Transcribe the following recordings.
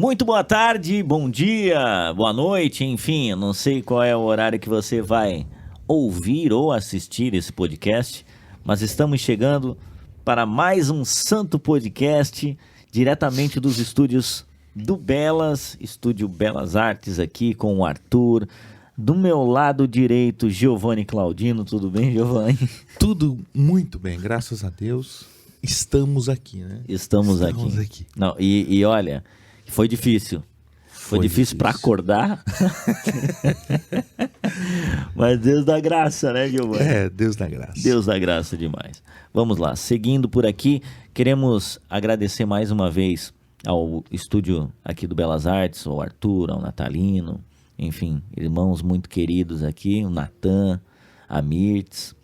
Muito boa tarde, bom dia, boa noite, enfim, eu não sei qual é o horário que você vai ouvir ou assistir esse podcast, mas estamos chegando para mais um Santo Podcast, diretamente dos estúdios do Belas, Estúdio Belas Artes aqui com o Arthur. Do meu lado direito, Giovanni Claudino. Tudo bem, Giovanni? Tudo muito bem, graças a Deus. Estamos aqui, né? Estamos aqui. Não, e olha, foi difícil. Foi difícil para acordar. Mas Deus dá graça, né, Giovanni? É, Deus dá graça. Deus dá graça demais. Vamos lá, seguindo por aqui, queremos agradecer mais uma vez ao estúdio aqui do Belas Artes, ao Arthur, ao Natalino, enfim, irmãos muito queridos aqui, o Natan, a Mirtz,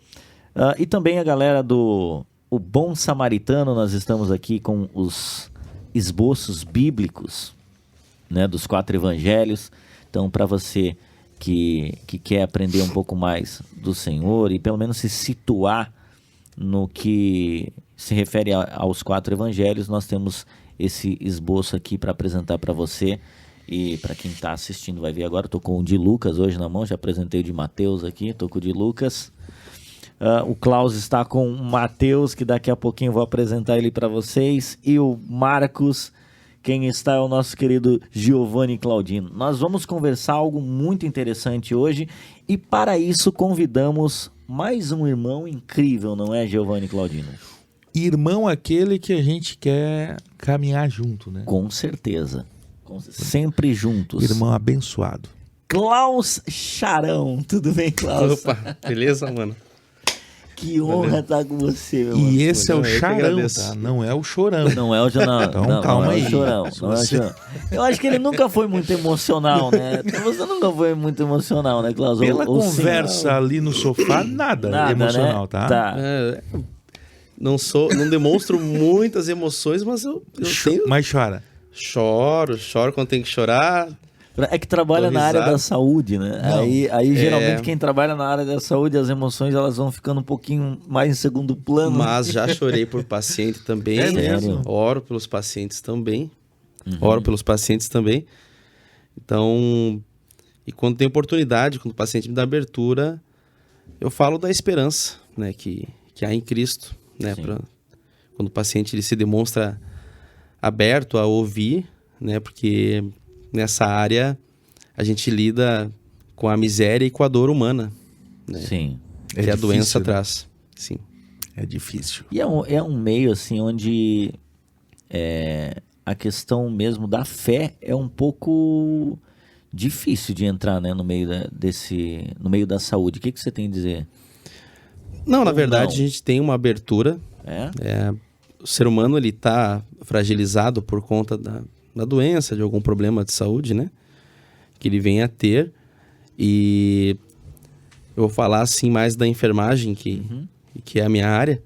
e também a galera do O Bom Samaritano. Nós estamos aqui com os esboços bíblicos, né, dos 4 evangelhos. Então, para você que quer aprender um pouco mais do Senhor e pelo menos se situar no que se refere aos 4 evangelhos, nós temos esse esboço aqui para apresentar para você. E para quem está assistindo vai ver agora, estou com o de Lucas hoje na mão, já apresentei o de Mateus aqui, estou com o de Lucas. O Klaus está com o Mateus, que daqui a pouquinho eu vou apresentar ele para vocês. E o Marcos, quem está é o nosso querido Giovanni Claudino. Nós vamos conversar algo muito interessante hoje e para isso convidamos mais um irmão incrível, não é, Giovanni Claudino? Irmão aquele que a gente quer caminhar junto, né? Com certeza. Sempre juntos. Irmão abençoado. Klaus Charão. Tudo bem, Klaus? Opa, beleza, mano? Que honra estar com você, meu E mano. esse é o Charão, tá? Não é o Chorão. Não é o Chorão. Então calma aí. Não é o Chorão. Eu acho que ele nunca foi muito emocional, né? Você nunca foi muito emocional, né, Klaus? Pela conversa ali no sofá, nada emocional, né? tá? Não demonstro muitas emoções, mas eu tenho... Mas chora. Choro quando tem que chorar. É que trabalha na área da saúde, né? Aí geralmente quem trabalha na área da saúde, as emoções elas vão ficando um pouquinho mais em segundo plano. Mas já chorei por paciente também. É mesmo? Oro pelos pacientes também. Então, e quando tem oportunidade, quando o paciente me dá abertura, eu falo da esperança, né, que há em Cristo, né? Quando o paciente ele se demonstra aberto a ouvir, né? Porque nessa área a gente lida com a miséria e com a dor humana, né? Sim. Que a doença traz. Sim. É difícil. E é um meio assim onde a questão mesmo da fé é um pouco difícil de entrar, né, no meio no meio da saúde. O que você tem a dizer? Não, na verdade a gente tem uma abertura. O ser humano ele está fragilizado por conta da doença, de algum problema de saúde, né? Que ele vem a ter. E eu vou falar assim mais da enfermagem, que é a minha área.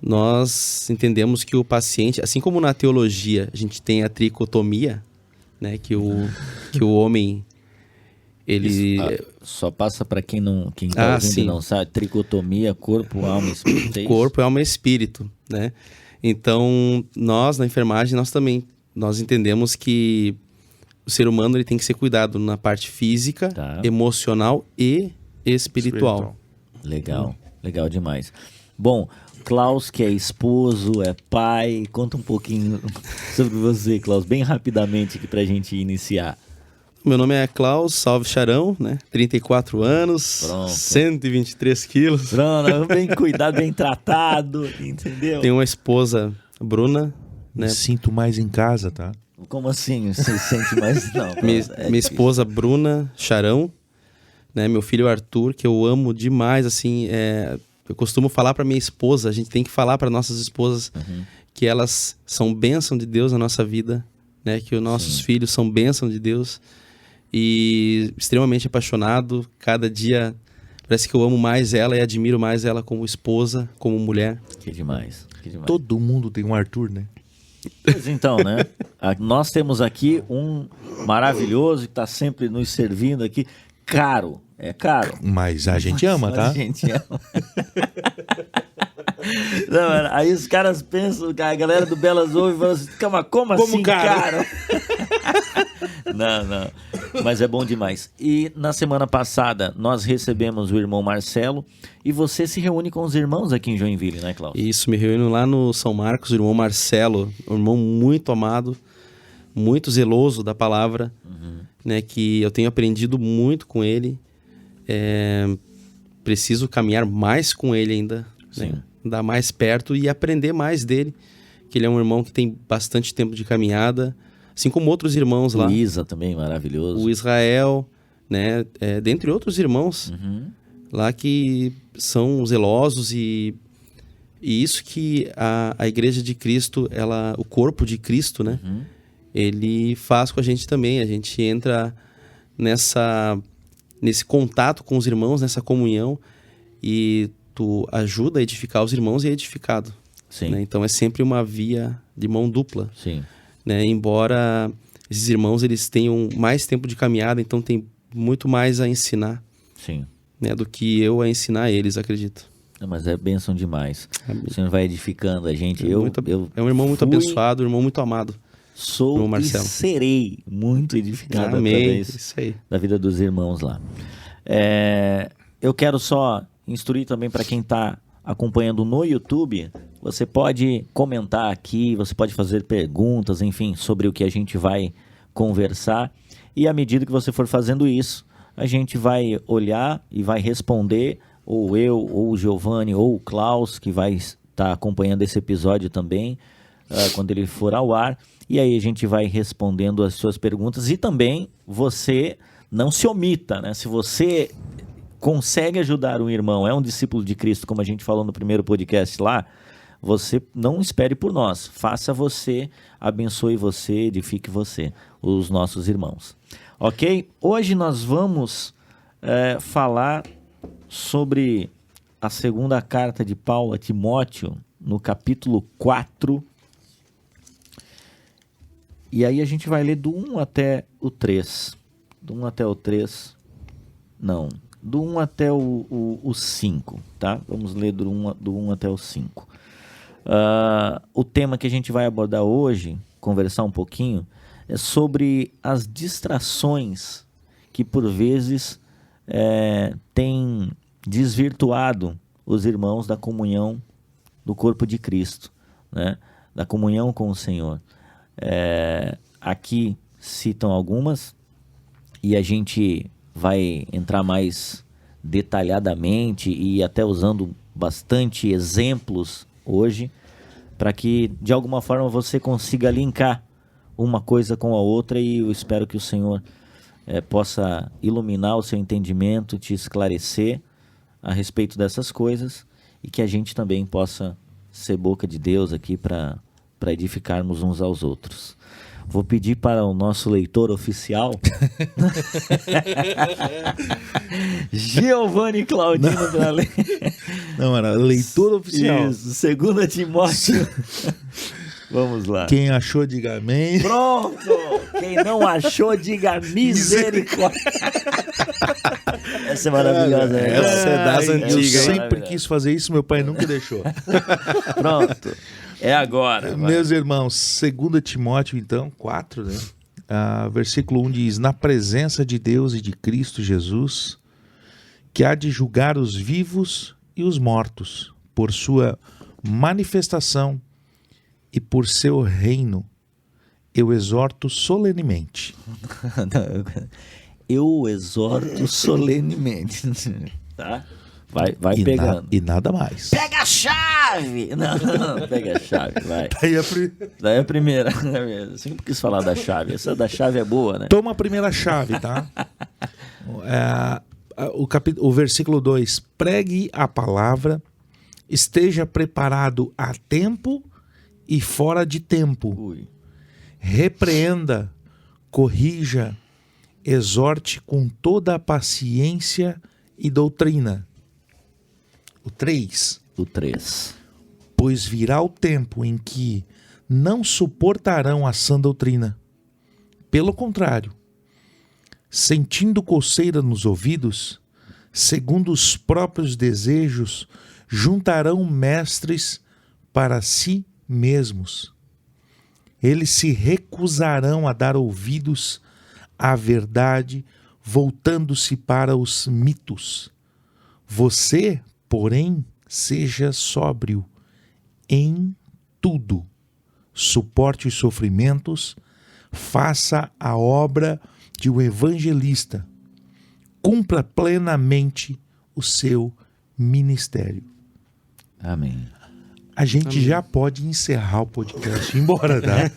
Nós entendemos que o paciente, assim como na teologia a gente tem a tricotomia, né? Que o homem... Ele... só passa para quem tá ouvindo e não sabe, tricotomia, corpo, alma e espírito. Corpo, alma e espírito, né? Então, nós na enfermagem, nós entendemos que o ser humano ele tem que ser cuidado na parte física, emocional e espiritual. Legal demais. Bom, Klaus, que é esposo, é pai, conta um pouquinho sobre você, Klaus, bem rapidamente aqui pra gente iniciar. Meu nome é Klaus Salve Charão, né? 34 anos, Pronto. 123 quilos. Pronto, bem cuidado, bem tratado, entendeu? Tenho uma esposa, Bruna, né? Me sinto mais em casa, tá? Como assim? Você sente mais? Não. Minha esposa, Bruna Charão, né? Meu filho Arthur, que eu amo demais, assim, eu costumo falar para minha esposa, a gente tem que falar para nossas esposas que elas são bênção de Deus na nossa vida, né? Que os nossos filhos são bênção de Deus. E extremamente apaixonado, cada dia parece que eu amo mais ela e admiro mais ela como esposa, como mulher. Que demais. Todo mundo tem um Arthur, né? Pois então, né? Nós temos aqui um maravilhoso que está sempre nos servindo aqui, caro. É caro. Mas a gente ama, tá? A gente ama. Não, aí os caras pensam, a galera do Belas ouve e fala assim, como assim, caro? Não. Mas é bom demais. E na semana passada nós recebemos o irmão Marcelo e você se reúne com os irmãos aqui em Joinville, né, Cláudio? Isso, me reúno lá no São Marcos, o irmão Marcelo, um irmão muito amado, muito zeloso da palavra, né, que eu tenho aprendido muito com ele. Preciso caminhar mais com ele ainda, né? Andar mais perto e aprender mais dele, que ele é um irmão que tem bastante tempo de caminhada, assim como outros irmãos lá. O Isa também, maravilhoso. O Israel, né, dentre outros irmãos lá que são zelosos e isso que a Igreja de Cristo, o corpo de Cristo, né, ele faz com a gente também. A gente entra nesse contato com os irmãos, nessa comunhão, e tu ajuda a edificar os irmãos e é edificado. Sim. Né? Então é sempre uma via de mão dupla. Sim. Né? Embora esses irmãos eles tenham mais tempo de caminhada, então tem muito mais a ensinar. Sim. Né? Do que eu a ensinar eles, acredito. Mas é bênção demais. Amém. O Senhor vai edificando a gente. É um irmão muito abençoado, um irmão muito amado. Sou e serei muito edificado através isso aí. Da vida dos irmãos lá. Eu quero só instruir também para quem está acompanhando no YouTube, você pode comentar aqui, você pode fazer perguntas, enfim, sobre o que a gente vai conversar. E à medida que você for fazendo isso, a gente vai olhar e vai responder, ou eu, ou o Giovanni, ou o Klaus, que vai estar acompanhando esse episódio também, quando ele for ao ar. E aí a gente vai respondendo as suas perguntas. E também você não se omita, né? Se você consegue ajudar um irmão, é um discípulo de Cristo, como a gente falou no primeiro podcast lá, você não espere por nós. Faça você, abençoe você, edifique você, os nossos irmãos. Ok? Hoje nós vamos falar sobre a segunda carta de Paulo a Timóteo, no capítulo 4. E aí a gente vai ler do 1 até o 3. Do 1 até o 3. Não. Do 1 até o 5, tá? Vamos ler do 1 até o 5. O tema que a gente vai abordar hoje, conversar um pouquinho, é sobre as distrações que por vezes têm desvirtuado os irmãos da comunhão do corpo de Cristo, né? Da comunhão com o Senhor. Aqui citam algumas e a gente vai entrar mais detalhadamente e até usando bastante exemplos hoje, para que de alguma forma você consiga linkar uma coisa com a outra, e eu espero que o Senhor possa iluminar o seu entendimento, te esclarecer a respeito dessas coisas, e que a gente também possa ser boca de Deus aqui para edificarmos uns aos outros. Vou pedir para o nosso leitor oficial, Giovanni Claudino, para ler. Não, era leitor oficial. Isso, 2 Timóteo. Vamos lá. Quem achou, diga amém. Pronto! Quem não achou, diga misericórdia. Essa é maravilhosa. Essa é das antigas. Eu sempre quis fazer isso, meu pai nunca deixou. Pronto. É agora. Meus irmãos, 2 Timóteo, então, 4, né? Versículo 1 diz: na presença de Deus e de Cristo Jesus, que há de julgar os vivos e os mortos, por sua manifestação e por seu reino, eu exorto solenemente. Eu exorto solenemente. Tá? Vai pegando. E nada mais. Pega a chave! Não, pega a chave, vai. Daí a primeira. Eu sempre quis falar da chave. Essa da chave é boa, né? Toma a primeira chave, tá? O versículo 2. Pregue a palavra, esteja preparado a tempo e fora de tempo. Ui. Repreenda, corrija, exorte com toda a paciência e doutrina. O 3. Pois virá o tempo em que não suportarão a sã doutrina. Pelo contrário, sentindo coceira nos ouvidos, segundo os próprios desejos, juntarão mestres para si mesmos. Eles se recusarão a dar ouvidos a verdade, voltando-se para os mitos. Você, porém, seja sóbrio em tudo. Suporte os sofrimentos, faça a obra de um evangelista, cumpra plenamente o seu ministério. Amém. A gente já pode encerrar o podcast e ir embora, tá?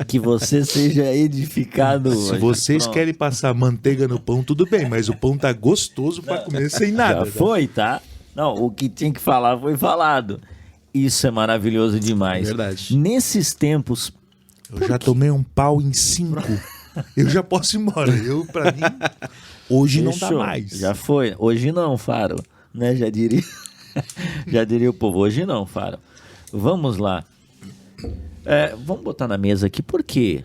Que você seja edificado. Se vocês querem passar manteiga no pão, tudo bem, mas o pão tá gostoso para comer sem nada. Já foi, tá? Não, o que tinha que falar foi falado. Isso é maravilhoso demais. Verdade. Nesses tempos... Eu já tomei um pau em 5. Eu já posso ir embora. Pra mim, hoje não dá mais. Já foi. Hoje não, Faro. Né? Já diria o povo. Hoje não, Faro. Vamos lá. Vamos botar na mesa aqui. Por quê?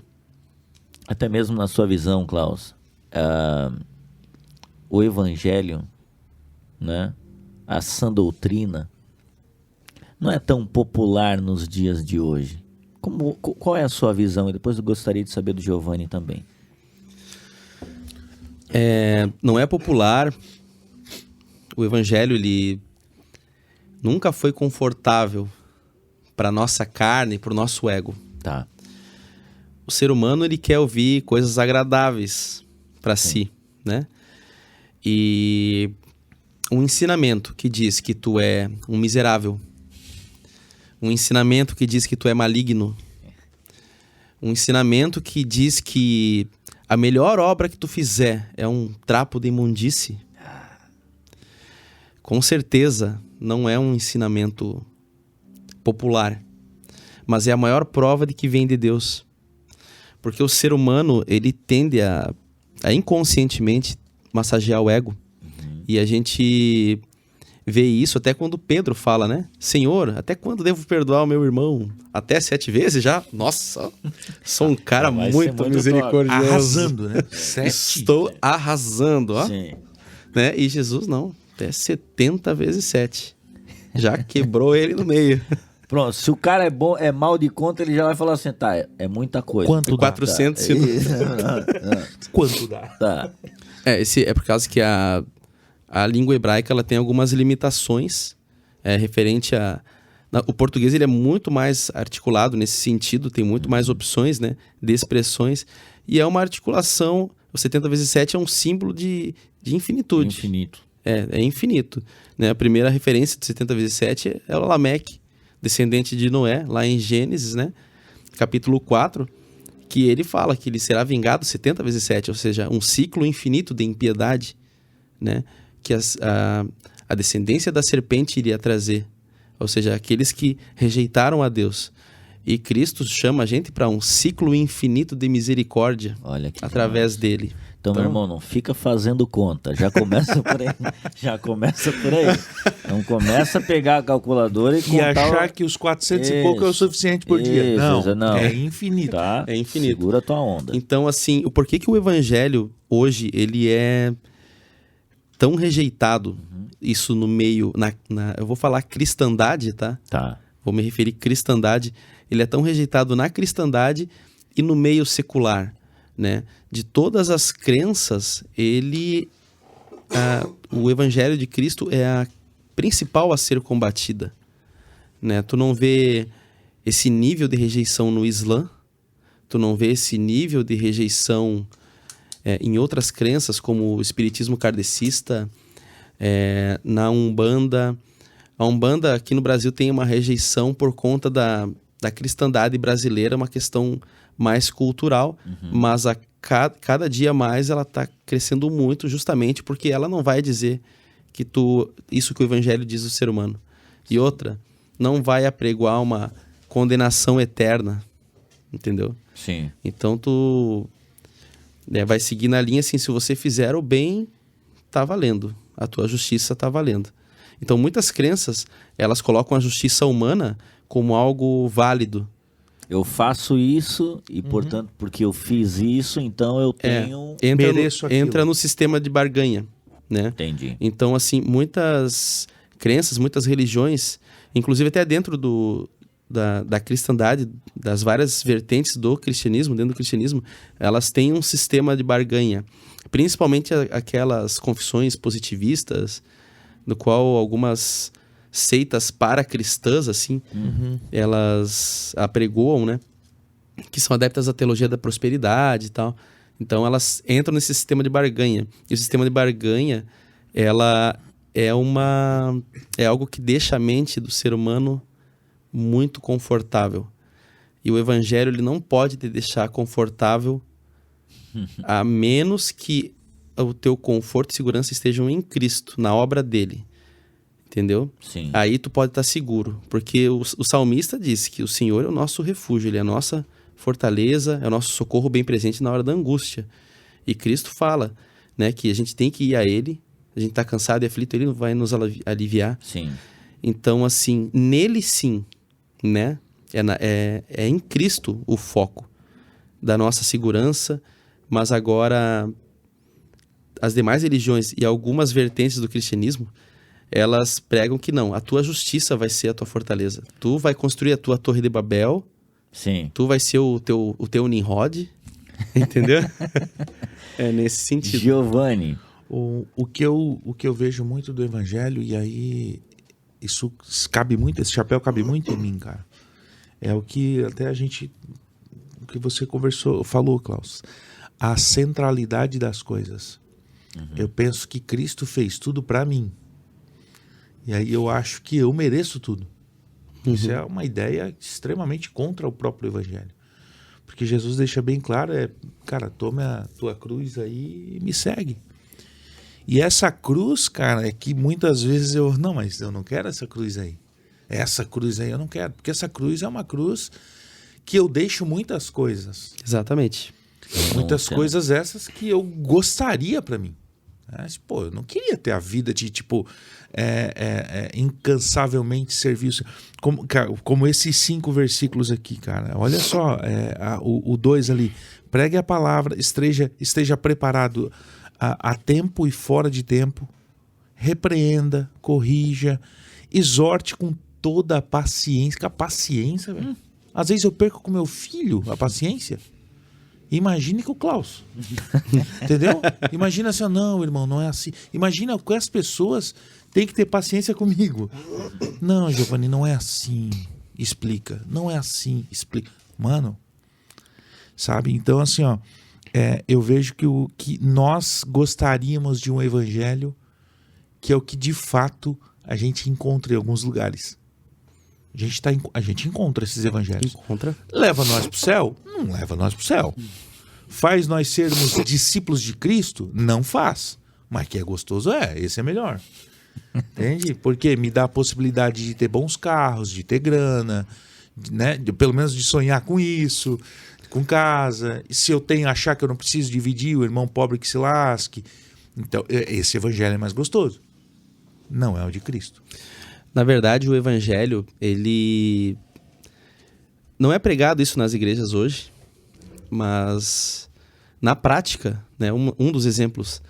Até mesmo na sua visão, Klaus, o evangelho, né? A sã doutrina não é tão popular nos dias de hoje. Qual é a sua visão? E depois eu gostaria de saber do Giovanni também. Não é popular. O evangelho, ele nunca foi confortável para nossa carne, para o nosso ego. Tá. O ser humano, ele quer ouvir coisas agradáveis para si, né? E um ensinamento que diz que tu é um miserável, um ensinamento que diz que tu é maligno, um ensinamento que diz que a melhor obra que tu fizer é um trapo de imundície, com certeza não é um ensinamento popular, mas é a maior prova de que vem de Deus. Porque o ser humano, ele tende a inconscientemente massagear o ego. E a gente vê isso até quando Pedro fala, né? Senhor, até quando devo perdoar o meu irmão? Até 7 vezes já? Nossa, sou um cara muito misericordioso. Arrasando, né? 7. Estou arrasando, ó. Sim. Né? E Jesus não, até 70 vezes 7. Já quebrou ele no meio. Pronto, se o cara é bom, é mal de conta, ele já vai falar assim, tá, é muita coisa. Quanto dá? 400 Tá. Quanto dá? Tá. Esse é por causa que a língua hebraica ela tem algumas limitações referente a... O português ele é muito mais articulado nesse sentido, tem muito mais opções, né, de expressões, e é uma articulação, o 70 vezes 7 é um símbolo de infinitude. Infinito. É infinito. Né? A primeira referência de 70 vezes 7 é o Lameque, descendente de Noé, lá em Gênesis, né, capítulo 4, que ele fala que ele será vingado 70 vezes 7, ou seja, um ciclo infinito de impiedade, né, que a descendência da serpente iria trazer, ou seja, aqueles que rejeitaram a Deus. E Cristo chama a gente para um ciclo infinito de misericórdia. Olha que através dele. Então, meu irmão, não fica fazendo conta. Já começa por aí. Já começa por aí. Não começa a pegar a calculadora e contar... achar que os 400 e pouco é o suficiente por dia. Não, é infinito. Tá? É infinito. Segura a tua onda. Então, assim, o porquê que o evangelho hoje, ele é tão rejeitado, isso no meio... eu vou falar cristandade, tá? Tá. Vou me referir cristandade. Ele é tão rejeitado na cristandade e no meio secular, né? De todas as crenças, o evangelho de Cristo é a principal a ser combatida, né? Tu não vê esse nível de rejeição no Islã, tu não vê esse nível de rejeição em outras crenças, como o espiritismo kardecista, na Umbanda. A Umbanda aqui no Brasil tem uma rejeição por conta da cristandade brasileira, uma questão mais cultural, mas cada dia mais ela está crescendo muito, justamente porque ela não vai dizer que isso que o evangelho diz do ser humano. E outra, não vai apregoar uma condenação eterna, entendeu? Sim. Então tu vai seguir na linha assim, se você fizer o bem, tá valendo, a tua justiça tá valendo. Então muitas crenças, elas colocam a justiça humana como algo válido. Eu faço isso e, portanto, porque eu fiz isso, então eu tenho... Entra no sistema de barganha, né? Entendi. Então, assim, muitas crenças, muitas religiões, inclusive até dentro do da cristandade, das várias vertentes do cristianismo, dentro do cristianismo, elas têm um sistema de barganha. Principalmente aquelas confissões positivistas, no qual algumas seitas paracristãs, assim, elas apregoam, né? Que são adeptas à teologia da prosperidade e tal. Então, elas entram nesse sistema de barganha. E o sistema de barganha, ela é algo que deixa a mente do ser humano muito confortável. E o evangelho, ele não pode te deixar confortável a menos que o teu conforto e segurança estejam em Cristo, na obra dele. Entendeu? Sim. Aí tu pode estar seguro. Porque o salmista disse que o Senhor é o nosso refúgio, ele é a nossa fortaleza, é o nosso socorro bem presente na hora da angústia. E Cristo fala, né, que a gente tem que ir a ele, a gente está cansado e aflito, ele vai nos aliviar. Sim. Então, assim, nele sim, né? É em Cristo o foco da nossa segurança, mas agora as demais religiões e algumas vertentes do cristianismo, elas pregam que não, a tua justiça vai ser a tua fortaleza. Tu vai construir a tua torre de Babel, Sim. tu vai ser o teu Nimrod, entendeu? É nesse sentido. Giovanni. O que eu vejo muito do evangelho, e aí isso cabe muito, esse chapéu cabe muito em mim, cara. É o que até o que você falou, Klaus. A centralidade das coisas. Eu penso que Cristo fez tudo pra mim. E aí eu acho que eu mereço tudo. Isso é uma ideia extremamente contra o próprio evangelho. Porque Jesus deixa bem claro, cara, tome a tua cruz aí e me segue. E essa cruz, cara, é que muitas vezes mas eu não quero essa cruz aí. Essa cruz aí eu não quero. Porque essa cruz é uma cruz que eu deixo muitas coisas. Exatamente. Muitas coisas essas que eu gostaria pra mim. Mas, pô, eu não queria ter a vida de, tipo, incansavelmente servir o Senhor. Como esses 5 versículos aqui, cara. Olha só, o 2 ali. Pregue a palavra, esteja preparado a tempo e fora de tempo. Repreenda, corrija, exorte com toda a paciência. Com a paciência, velho. Às vezes eu perco com meu filho a paciência. Imagine com o Klaus. Entendeu? Imagina assim, não, irmão, não é assim. Imagina que as pessoas têm que ter paciência comigo. Não, Giovanni, não é assim. Explica. Não é assim. Explica. Mano, sabe? Então, assim, ó, eu vejo que nós gostaríamos de um evangelho que é o que de fato a gente encontra em alguns lugares. A gente encontra esses evangelhos. Encontra. Leva nós pro céu? Não leva nós pro céu. Faz nós sermos discípulos de Cristo? Não faz. Mas que é gostoso, esse é melhor. Entende? Porque me dá a possibilidade de ter bons carros, de ter grana, né? Pelo menos de sonhar com isso, com casa. E se eu achar que eu não preciso dividir, o irmão pobre que se lasque. Então, esse evangelho é mais gostoso. Não é o de Cristo. Na verdade, o evangelho, ele não é pregado isso nas igrejas hoje, mas na prática, né, um dos exemplos,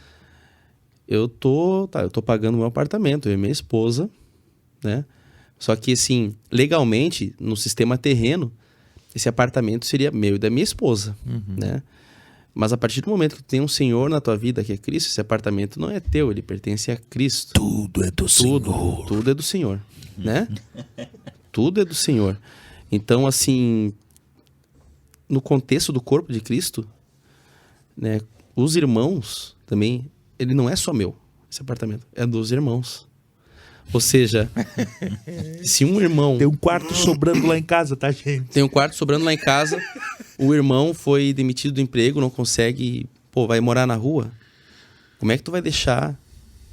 eu tô pagando meu apartamento, eu e minha esposa, né? Só que, assim, legalmente, no sistema terreno, esse apartamento seria meu e da minha esposa, né? Mas a partir do momento que tu tem um Senhor na tua vida, que é Cristo, esse apartamento não é teu, ele pertence a Cristo. Tudo é do Senhor. Tudo é do Senhor, né? Tudo é do Senhor. Então, assim, no contexto do corpo de Cristo, né, os irmãos também, ele não é só meu, esse apartamento, é dos irmãos. Ou seja, se um irmão... Tem um quarto sobrando lá em casa, tá, gente? Tem um quarto sobrando lá em casa, o irmão foi demitido do emprego, não consegue... vai morar na rua. Como é que tu vai deixar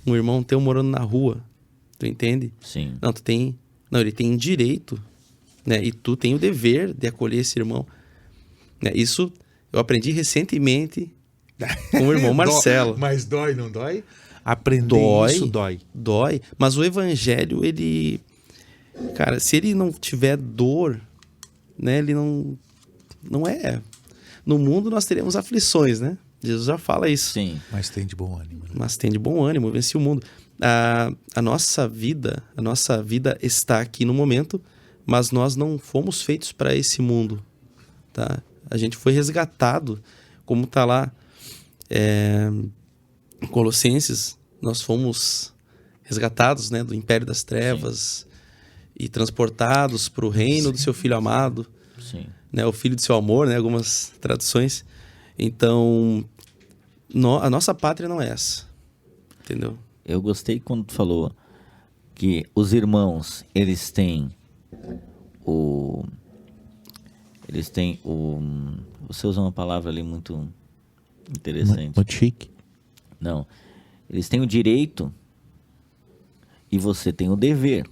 um irmão teu morando na rua? Tu entende? Sim. Não, ele tem direito, né? E tu tem o dever de acolher esse irmão. Né? Isso eu aprendi recentemente com o irmão Marcelo. Mas dói, não dói? Aprender isso dói. Dói. Mas o evangelho, ele... Cara, se ele não tiver dor, né? Ele não é... No mundo nós teremos aflições, né? Jesus já fala isso. Sim. Mas tem de bom ânimo. Né? Mas tem de bom ânimo, venci o mundo. A nossa vida está aqui no momento, mas nós não fomos feitos para esse mundo, tá? A gente foi resgatado, como está lá em Colossenses, nós fomos resgatados, né, do império das trevas e transportados para o reino do seu Filho amado, né, o Filho do seu amor, né, algumas traduções. Então, a nossa pátria não é essa, entendeu? Eu gostei quando tu falou que os irmãos, eles têm você usa uma palavra ali muito interessante. Muito chique. Não. Eles têm o direito e você tem o dever.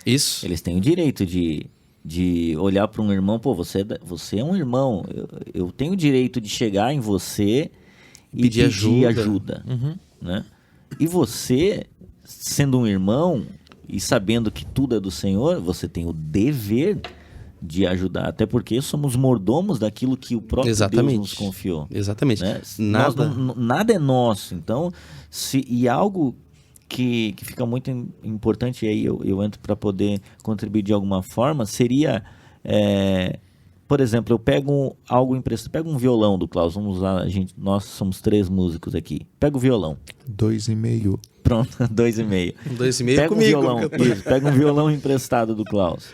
Isso. Eles têm o direito de olhar para um irmão, pô, você é um irmão. Eu tenho o direito de chegar em você e pedir ajuda. Né? E você, sendo um irmão e sabendo que tudo é do Senhor, você tem o dever de ajudar, até porque somos mordomos daquilo que o próprio Deus nos confiou. Exatamente. Né? Nada é nosso. Então, e algo que fica muito importante, e aí eu entro para poder contribuir de alguma forma, seria, por exemplo, eu pego algo emprestado, pego um violão do Klaus, vamos lá, nós somos 3 músicos aqui, pega o violão. 2,5. Pronto, 2,5. 2,5 pega comigo. Pega um violão emprestado do Klaus.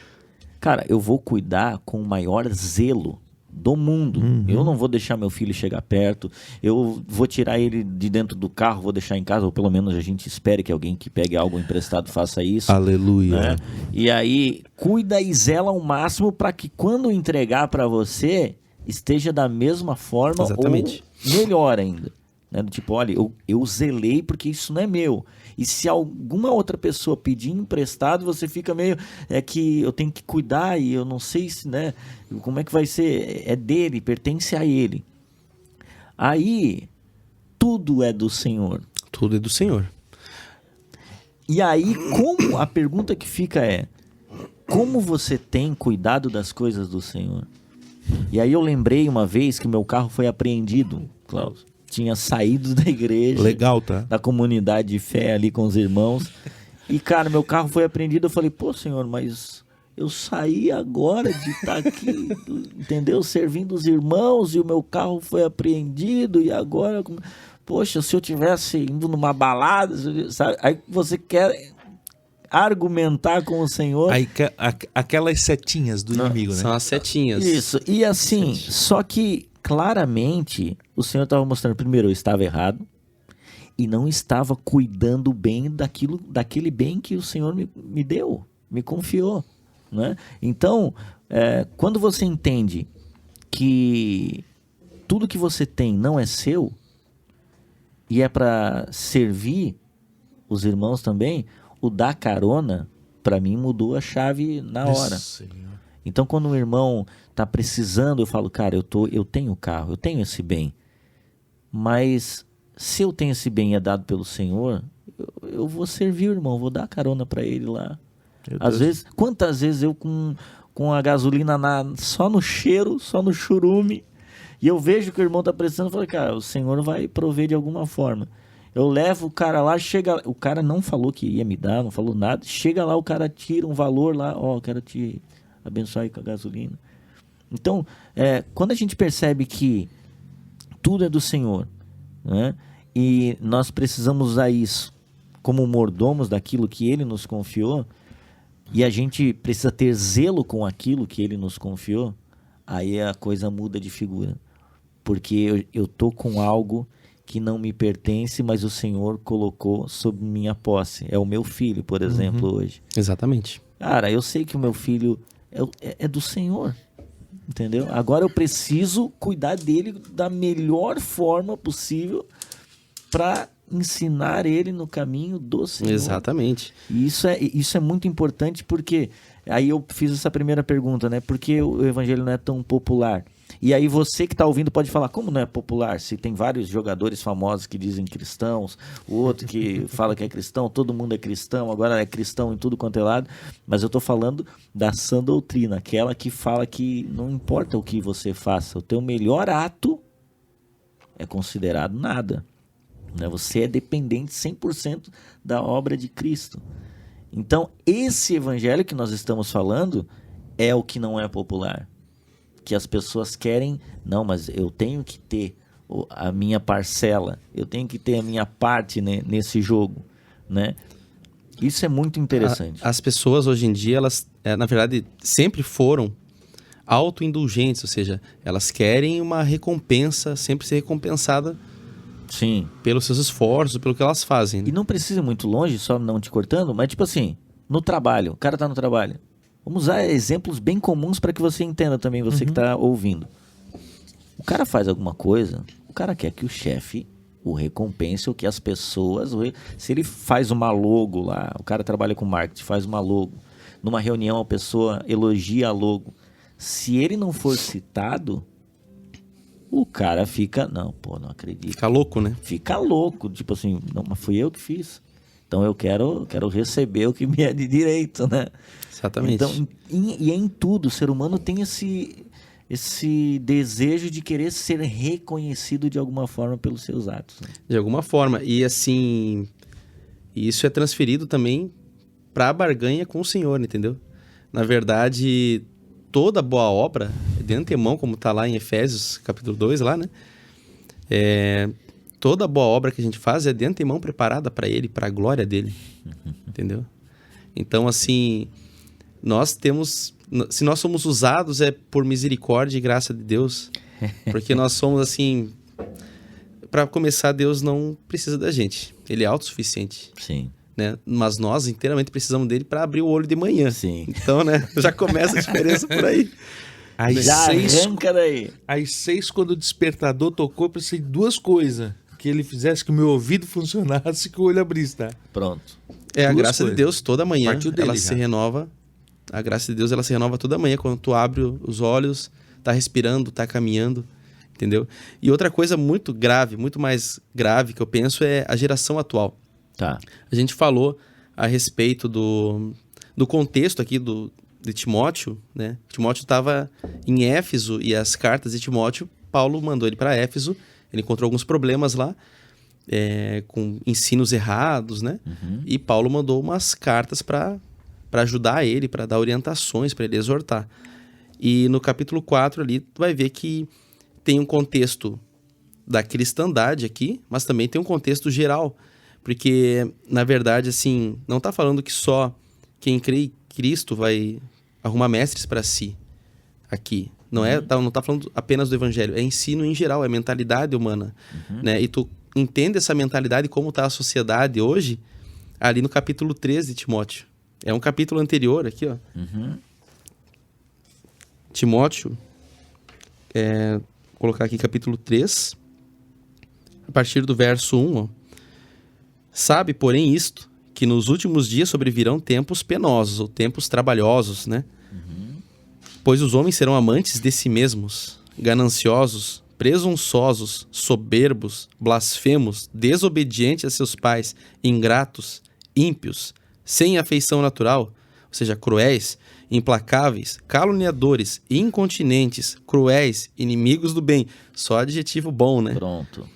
Cara, eu vou cuidar com o maior zelo do mundo. Eu não vou deixar meu filho chegar perto, eu vou tirar ele de dentro do carro, vou deixar em casa, ou pelo menos a gente espere que alguém que pegue algo emprestado faça isso. Aleluia. Né? E aí, cuida e zela ao máximo para que quando entregar para você, esteja da mesma forma. Exatamente. Ou melhor ainda. Né? Tipo, olha, eu zelei porque isso não é meu. E se alguma outra pessoa pedir emprestado, você fica meio... É que eu tenho que cuidar e eu não sei se, né? Como é que vai ser? É dele, pertence a ele. Aí, tudo é do Senhor. Tudo é do Senhor. E aí, a pergunta que fica é... Como você tem cuidado das coisas do Senhor? E aí eu lembrei uma vez que o meu carro foi apreendido, Klaus. Tinha saído da igreja, legal, tá? Da comunidade de fé ali com os irmãos. E, cara, meu carro foi apreendido. Eu falei, pô, Senhor, mas eu saí agora de estar aqui, entendeu? Servindo os irmãos e o meu carro foi apreendido. E agora, poxa, se eu tivesse indo numa balada, sabe? Aí você quer argumentar com o Senhor. Aí, aquelas setinhas do inimigo, né? São as setinhas. Isso. E assim, só que claramente o Senhor estava mostrando, primeiro, eu estava errado e não estava cuidando bem daquele bem que o Senhor me deu, me confiou, né? Então, quando você entende que tudo que você tem não é seu e é para servir os irmãos também, o dar carona, para mim, mudou a chave na hora. Então, quando um irmão está precisando, eu falo, cara, eu tenho carro, eu tenho esse bem. Mas se eu tenho esse bem e é dado pelo Senhor, eu vou servir o irmão, vou dar carona para ele lá. Às vezes, quantas vezes eu com a gasolina só no cheiro, só no churume, e eu vejo que o irmão está precisando, eu falo, cara, o Senhor vai prover de alguma forma. Eu levo o cara lá, o cara não falou que ia me dar, não falou nada, chega lá, o cara tira um valor lá, quero te abençoar aí com a gasolina. Então, quando a gente percebe que tudo é do Senhor, né? E nós precisamos usar isso como mordomos daquilo que Ele nos confiou, e a gente precisa ter zelo com aquilo que Ele nos confiou, aí a coisa muda de figura. Porque eu tô com algo que não me pertence, mas o Senhor colocou sob minha posse. É o meu filho, por exemplo, hoje. Exatamente. Cara, eu sei que o meu filho é do Senhor, entendeu? Agora eu preciso cuidar dele da melhor forma possível para ensinar ele no caminho do Senhor. Exatamente. E isso é muito importante porque... Aí eu fiz essa primeira pergunta, né? Por que o evangelho não é tão popular? E aí você que está ouvindo pode falar, como não é popular? Se tem vários jogadores famosos que dizem cristãos, o outro que fala que é cristão, todo mundo é cristão, agora é cristão em tudo quanto é lado. Mas eu estou falando da sã doutrina, aquela que fala que não importa o que você faça, o teu melhor ato é considerado nada. Né? Você é dependente 100% da obra de Cristo. Então, esse evangelho que nós estamos falando é o que não é popular. Que as pessoas querem, não, mas eu tenho que ter a minha parcela, eu tenho que ter a minha parte, né, nesse jogo, né? Isso é muito interessante. As pessoas hoje em dia, elas, na verdade, sempre foram autoindulgentes, ou seja, elas querem uma recompensa, sempre ser recompensada. Sim. Pelos seus esforços, pelo que elas fazem. Né? E não precisa ir muito longe, só não te cortando, mas tipo assim, no trabalho, o cara tá no trabalho. Vamos usar exemplos bem comuns para que você entenda também, você que tá ouvindo. O cara faz alguma coisa, o cara quer que o chefe o recompense, ou que as pessoas... Se ele faz uma logo lá, o cara trabalha com marketing, faz uma logo, numa reunião a pessoa elogia a logo. Se ele não for citado, o cara fica... Não, pô, não acredito. Fica louco, né? Fica louco, tipo assim, não, mas fui eu que fiz. Então eu quero receber o que me é de direito, né? Exatamente. Então, e em tudo, o ser humano tem esse desejo de querer ser reconhecido de alguma forma pelos seus atos. Né? De alguma forma. E assim, isso é transferido também para a barganha com o Senhor, entendeu? Na verdade, toda boa obra, de antemão, como está lá em Efésios capítulo 2, lá, né? Toda boa obra que a gente faz é de antemão preparada para Ele, para a glória dEle, entendeu? Então, assim, se nós somos usados é por misericórdia e graça de Deus, porque nós somos assim, para começar, Deus não precisa da gente, Ele é autossuficiente. Sim. Né? Mas nós inteiramente precisamos dele para abrir o olho de manhã. Sim. Então, né, já começa a diferença por aí. Arranca daí. Às 6, quando o despertador tocou, eu precisei de 2 coisas. Que ele fizesse que o meu ouvido funcionasse e que o olho abrisse, tá? Pronto. A graça de Deus toda manhã, ela se já. renova. A graça de Deus, ela se renova toda manhã, quando tu abre os olhos, tá respirando, tá caminhando, entendeu? E outra coisa muito grave, muito mais grave que eu penso é a geração atual. Tá. A gente falou a respeito do contexto aqui de Timóteo, né? Timóteo estava em Éfeso e as cartas de Timóteo, Paulo mandou ele para Éfeso. Ele encontrou alguns problemas lá, com ensinos errados, né? E Paulo mandou umas cartas para ajudar ele, para dar orientações, para ele exortar. E no capítulo 4 ali, tu vai ver que tem um contexto da cristandade aqui, mas também tem um contexto geral. Porque, na verdade, assim, não está falando que só quem crê em Cristo vai arrumar mestres para si aqui. Não tá falando apenas do evangelho, é ensino em geral, é mentalidade humana. Né? E tu entende essa mentalidade, como está a sociedade hoje, ali no capítulo 3 de Timóteo. É um capítulo anterior aqui, ó. Timóteo, vou colocar aqui capítulo 3, a partir do verso 1, ó. Sabe, porém, isto, que nos últimos dias sobrevirão tempos penosos, ou tempos trabalhosos, né? Pois os homens serão amantes de si mesmos, gananciosos, presunçosos, soberbos, blasfemos, desobedientes a seus pais, ingratos, ímpios, sem afeição natural, ou seja, cruéis, implacáveis, caluniadores, incontinentes, cruéis, inimigos do bem. Só adjetivo bom, né? Pronto.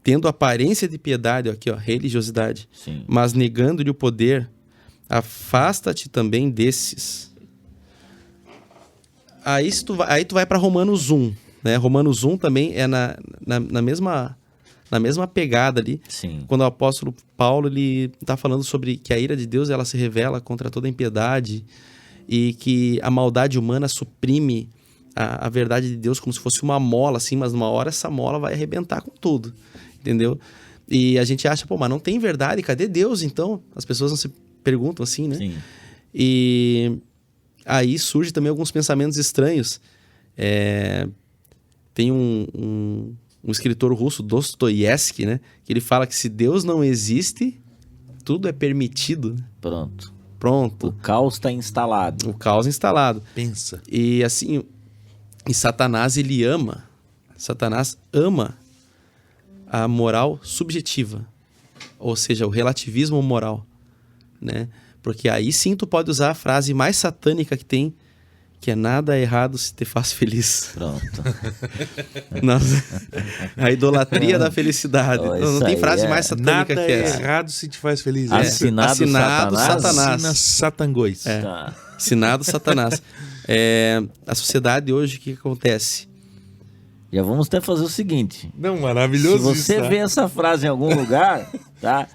Tendo aparência de piedade, aqui ó, religiosidade, Sim. mas negando-lhe o poder, afasta-te também desses. Aí tu vai para Romanos 1, né? Romanos 1 também é na mesma pegada ali. Sim. Quando o apóstolo Paulo ele está falando sobre que a ira de Deus ela se revela contra toda a impiedade e que a maldade humana suprime a verdade de Deus como se fosse uma mola, assim, mas numa hora essa mola vai arrebentar com tudo, entendeu? E a gente acha, mas não tem verdade, cadê Deus então? As pessoas não se perguntam assim, né? Sim. E aí surge também alguns pensamentos estranhos. Tem um escritor russo, Dostoiévski, né? Que ele fala que se Deus não existe, tudo é permitido. Pronto. Pronto. O caos está instalado. O caos instalado. Pensa. E assim, Satanás ama a moral subjetiva, ou seja, o relativismo moral, né? Porque aí sim tu pode usar a frase mais satânica que tem, que é nada errado se te faz feliz. Pronto. Nossa, a idolatria da felicidade. Não tem frase mais satânica Nada que é essa. errado se te faz feliz. Assinado Satanás. Assina Satangões. Tá. Assinado Satanás. A sociedade hoje, o que acontece? Já vamos até fazer o seguinte. Não, maravilhoso Se você isso, tá? vê essa frase em algum lugar, tá?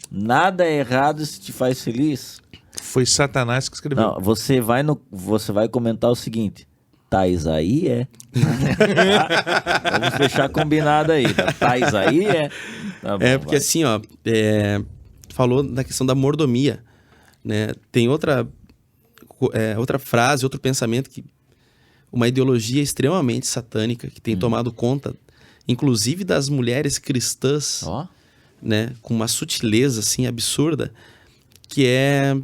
Nada é errado se te faz feliz. Foi Satanás que escreveu. Não, você vai comentar o seguinte. Tais aí é. Tá? Vamos deixar combinado aí. Tá? Tais aí é. Tá bom, Porque assim, ó, falou da questão da mordomia, né? Tem outra frase, outro pensamento, que uma ideologia extremamente satânica que tem tomado conta, inclusive das mulheres cristãs, né? Com uma sutileza assim absurda, que é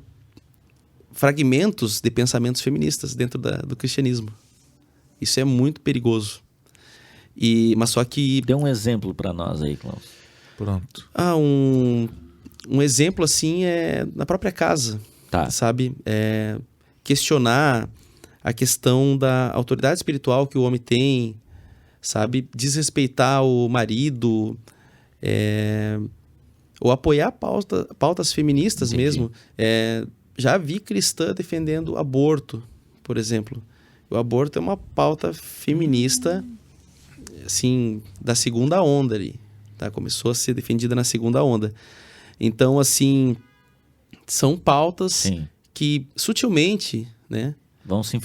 fragmentos de pensamentos feministas dentro do cristianismo. Isso é muito perigoso. Mas só que... Dê um exemplo para nós aí, Klaus. Pronto. Um exemplo assim é na própria casa, sabe? Questionar a questão da autoridade espiritual que o homem tem, sabe? Desrespeitar o marido, ou apoiar pautas feministas. Entendi. Mesmo. Já vi cristã defendendo aborto, por exemplo. O aborto é uma pauta feminista, assim, da segunda onda ali. Tá? Começou a ser defendida na segunda onda. Então, assim, são pautas que sutilmente, né, vão se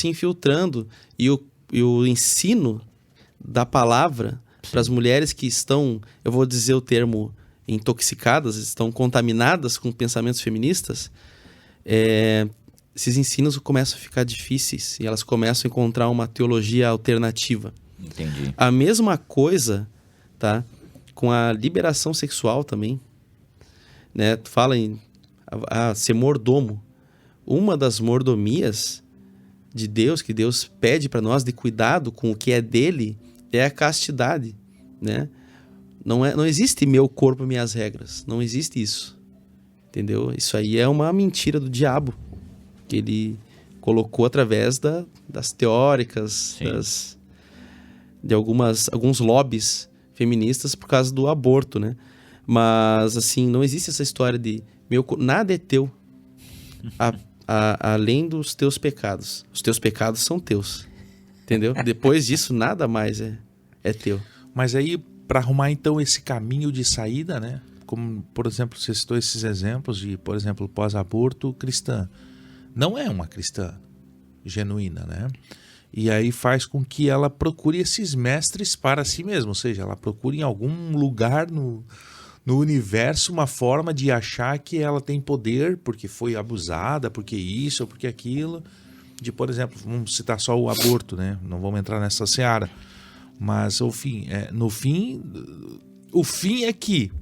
infiltrando. E o ensino da palavra para as mulheres que estão, eu vou dizer o termo, intoxicadas, estão contaminadas com pensamentos feministas, esses ensinos começam a ficar difíceis e elas começam a encontrar uma teologia alternativa. Entendi. A mesma coisa, tá, com a liberação sexual também, né? Tu fala em ser mordomo. Uma das mordomias de Deus, que Deus pede para nós de cuidado com o que é dele, é a castidade, né? Não existe meu corpo, minhas regras. Não existe isso. Entendeu? Isso aí é uma mentira do diabo, que ele colocou através das teóricas, de alguns lobbies feministas por causa do aborto, né? Mas, assim, não existe essa história de nada é teu além dos teus pecados. Os teus pecados são teus, entendeu? Depois disso, nada mais é teu. Mas aí, para arrumar, então, esse caminho de saída, né? Como, por exemplo, você citou esses exemplos de, por exemplo, pós-aborto cristã. Não é uma cristã genuína, né? E aí faz com que ela procure esses mestres para si mesma, ou seja, ela procure em algum lugar no universo uma forma de achar que ela tem poder porque foi abusada, porque isso ou porque aquilo. De, por exemplo, vamos citar só o aborto, né? Não vamos entrar nessa seara. Mas o fim é que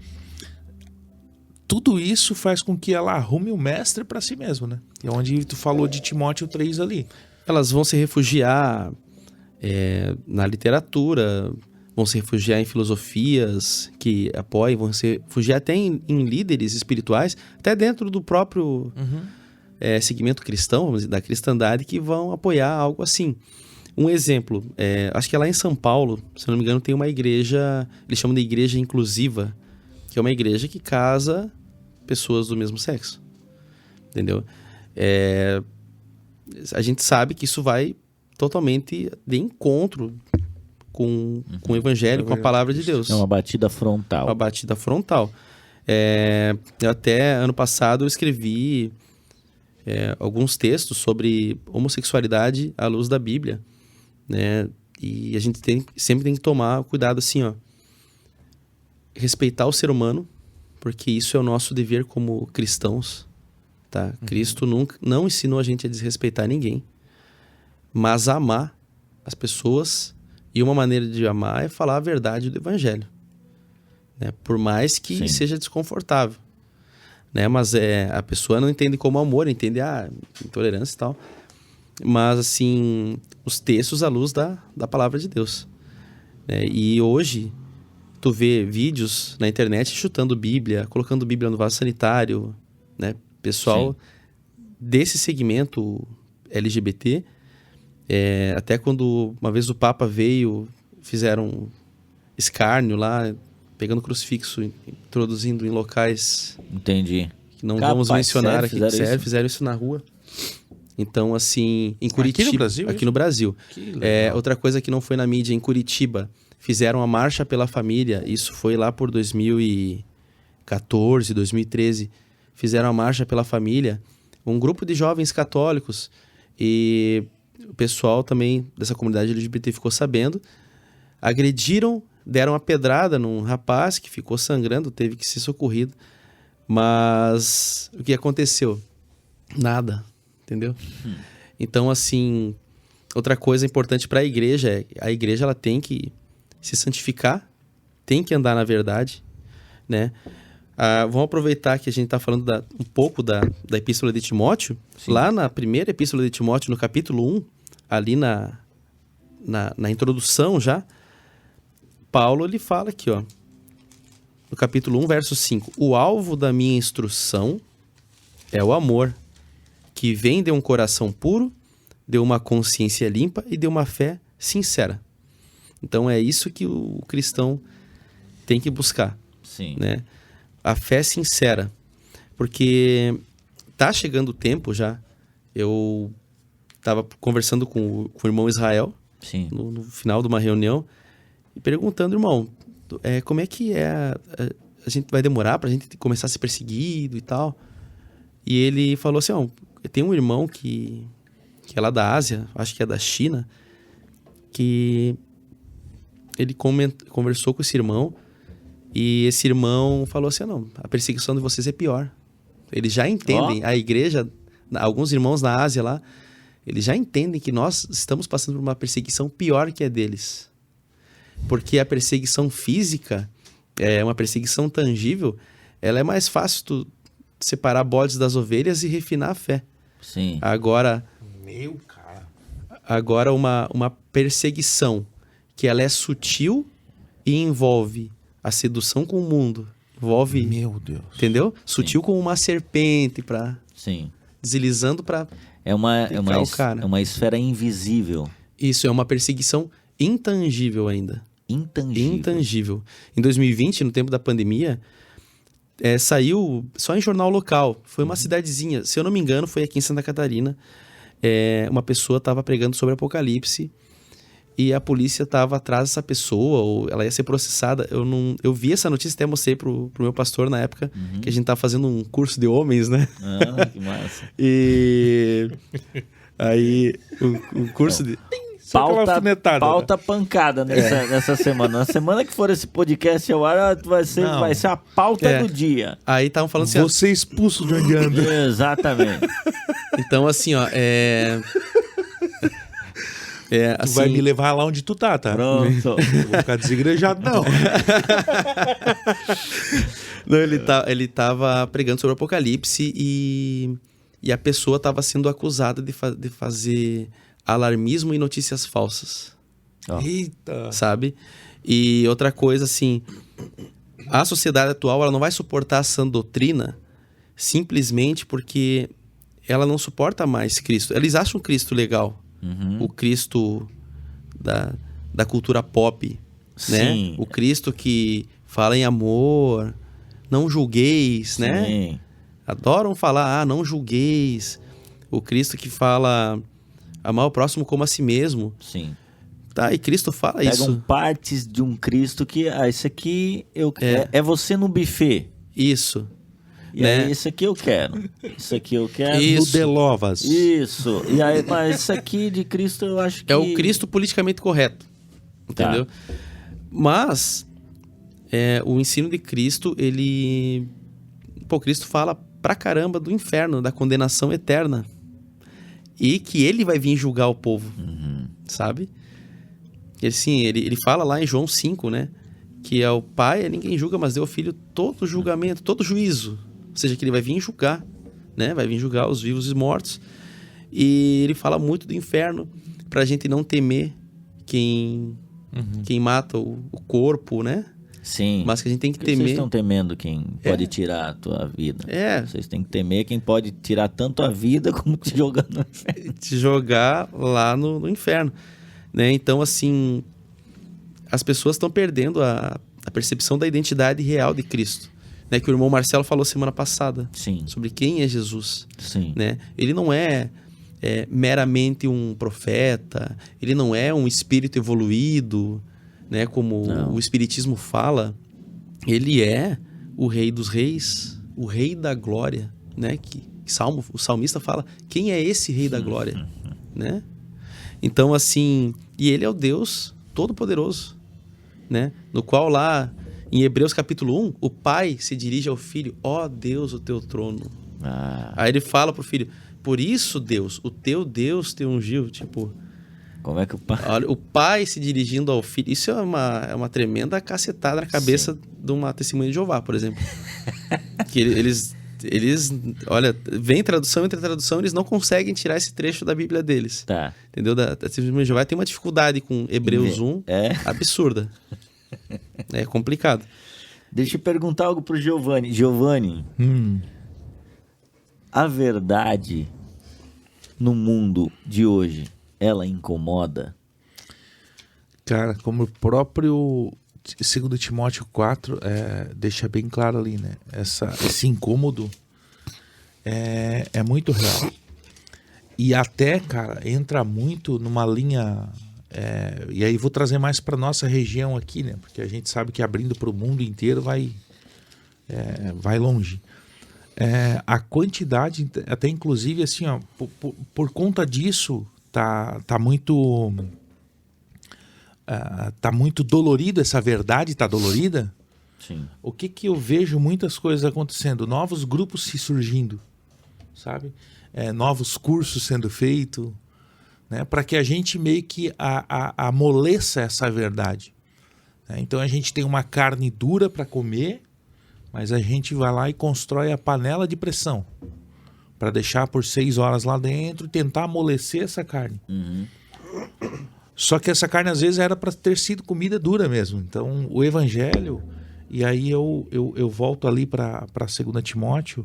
tudo isso faz com que ela arrume o mestre para si mesma, né? É onde tu falou de Timóteo 3 ali. Elas vão se refugiar na literatura, vão se refugiar em filosofias que apoiam, vão se refugiar até em líderes espirituais, até dentro do próprio segmento cristão, vamos dizer, da cristandade, que vão apoiar algo assim. Um exemplo, acho que é lá em São Paulo, se não me engano, tem uma igreja, eles chamam de igreja inclusiva, que é uma igreja que casa pessoas do mesmo sexo, entendeu? A gente sabe que isso vai totalmente de encontro com o evangelho, com a palavra de Deus. É uma batida frontal. Uma batida frontal. Eu até, ano passado, eu escrevi alguns textos sobre homossexualidade à luz da Bíblia, né? E a gente sempre tem que tomar cuidado assim, ó. Respeitar o ser humano, porque isso é o nosso dever como cristãos, tá? Cristo não ensinou a gente a desrespeitar ninguém, mas a amar as pessoas, e uma maneira de amar é falar a verdade do evangelho, né? Por mais que seja desconfortável, né? Mas a pessoa não entende como amor, entende intolerância e tal, mas assim, os textos à luz da palavra de Deus, né? E hoje tu vê vídeos na internet chutando Bíblia, colocando Bíblia no vaso sanitário, né? Pessoal desse segmento LGBT Até quando uma vez o Papa veio, fizeram escárnio lá, pegando crucifixo, introduzindo em locais... Entendi. Que não vamos mencionar aqui. Fizeram isso na rua. Então, assim, em Curitiba... Aqui no Brasil? Aqui no Brasil. Outra coisa que não foi na mídia, em Curitiba, fizeram a Marcha pela Família. Isso foi lá por 2014, 2013. Fizeram a Marcha pela Família. Um grupo de jovens católicos. E o pessoal também dessa comunidade LGBT ficou sabendo. Agrediram, deram uma pedrada num rapaz que ficou sangrando, teve que ser socorrido. Mas o que aconteceu? Nada. Entendeu? Então, assim, outra coisa importante para a igreja a igreja ela tem que se santificar, tem que andar na verdade, né? Vamos aproveitar que a gente está falando um pouco da Epístola de Timóteo. Sim. Lá na primeira Epístola de Timóteo, no capítulo 1, ali na introdução já, Paulo ele fala aqui, ó, no capítulo 1, verso 5: o alvo da minha instrução é o amor, que vem de um coração puro, de uma consciência limpa e de uma fé sincera. Então é isso que o cristão tem que buscar. Sim. Né? A fé sincera. Porque tá chegando o tempo já. Eu estava conversando com o irmão Israel, sim, no final de uma reunião, e perguntando, irmão, como é que a gente vai demorar pra gente começar a ser perseguido e tal? E ele falou assim, tem um irmão que é lá da Ásia, acho que é da China, que ele conversou com esse irmão e esse irmão falou assim, a perseguição de vocês é pior. Eles já entendem, a igreja, alguns irmãos na Ásia lá, eles já entendem que nós estamos passando por uma perseguição pior que a deles. Porque a perseguição física, uma perseguição tangível, ela é mais fácil tu separar bodes das ovelhas e refinar a fé. Sim. Agora uma perseguição que ela é sutil e envolve a sedução com o mundo. Envolve... Meu Deus. Entendeu? Sutil como uma serpente para... Sim. Deslizando para... É uma esfera invisível. Isso, é uma perseguição intangível ainda. Intangível. Em 2020, no tempo da pandemia... saiu só em jornal local. Foi uma cidadezinha, se eu não me engano, foi aqui em Santa Catarina. Uma pessoa estava pregando sobre Apocalipse e a polícia estava atrás dessa pessoa, ou ela ia ser processada. Eu vi essa notícia, até mostrei pro meu pastor na época, que a gente estava fazendo um curso de homens, né? Ah, que massa. E aí, o curso de... Pauta pancada nessa semana. Na semana que for esse podcast ao ar, vai ser a pauta do dia. Aí estavam falando assim... Você expulso de onde anda. Exatamente. Então, assim, ó... Tu vai me levar lá onde tu tá? Pronto. Não vou ficar desigrejado, não. Não, ele tava pregando sobre o Apocalipse e a pessoa tava sendo acusada de fazer... alarmismo e notícias falsas. Eita! Sabe? E outra coisa, assim... A sociedade atual, ela não vai suportar a sã doutrina simplesmente porque ela não suporta mais Cristo. Eles acham Cristo legal. O Cristo da cultura pop. Sim. Né? O Cristo que fala em amor, não julgueis, né? Sim. Adoram falar, não julgueis. O Cristo que fala... amar o próximo como a si mesmo. Sim. Tá, e Cristo fala Pegam isso. Pegam partes de um Cristo que... isso aqui é você no buffet. Isso. E aí, isso aqui eu quero. Isso aqui eu quero. No Delovas. Isso. E aí, mas isso aqui de Cristo eu acho que... é o Cristo politicamente correto. Entendeu? Tá. Mas, o ensino de Cristo, ele... Cristo fala pra caramba do inferno, da condenação eterna. E que ele vai vir julgar o povo, sabe? Ele fala lá em João 5, né? Que é o Pai, ninguém julga, mas deu ao Filho todo julgamento, todo juízo. Ou seja, que ele vai vir julgar, né? Vai vir julgar os vivos e os mortos. E ele fala muito do inferno, pra gente não temer quem mata o corpo, né? Sim. Mas que a gente tem que Porque temer. vocês estão temendo quem pode tirar a tua vida. Vocês têm que temer quem pode tirar tanto a vida como te jogar no inferno. Te jogar lá no inferno. Né? Então, assim, as pessoas estão perdendo a percepção da identidade real de Cristo. Né? Que o irmão Marcelo falou semana passada. Sim. Sobre quem é Jesus. Sim. Né? Ele não é meramente um profeta, ele não é um espírito evoluído, né? Como o Espiritismo fala. Ele é o Rei dos Reis, o Rei da Glória, né? O salmista fala, quem é esse Rei da Glória? Né? Então, assim, e ele é o Deus Todo-Poderoso, né? No qual lá, em Hebreus capítulo 1, o pai se dirige ao filho, ó Deus, o teu trono. Aí ele fala pro filho, por isso, Deus, o teu Deus te ungiu, tipo... Como é que o pai... Olha, o pai se dirigindo ao filho, isso é uma tremenda cacetada na cabeça de uma testemunha de Jeová, por exemplo. Que eles, olha, vem tradução entre tradução, eles não conseguem tirar esse trecho da Bíblia deles. Tá. Entendeu? Da testemunha de Jeová tem uma dificuldade com Hebreus 1 absurda. É complicado. Deixa eu perguntar algo pro Giovanni. Giovanni, a verdade no mundo de hoje, ela incomoda? Cara, como o próprio 2 Timóteo 4 deixa bem claro ali, né? Esse incômodo é muito real. E até, cara, entra muito numa linha... e aí vou trazer mais para nossa região aqui, né? Porque a gente sabe que abrindo para o mundo inteiro vai longe. A quantidade, até inclusive assim, ó, por conta disso, tá muito dolorido essa verdade, tá dolorida. Sim. O que eu vejo muitas coisas acontecendo, novos grupos se surgindo, sabe? Novos cursos sendo feitos, né? Para que a gente meio que amoleça essa verdade. Né? Então a gente tem uma carne dura para comer, mas a gente vai lá e constrói a panela de pressão para deixar por 6 horas lá dentro e tentar amolecer essa carne. Uhum. Só que essa carne às vezes era para ter sido comida dura mesmo. Então o evangelho, e aí eu volto ali para 2 Timóteo,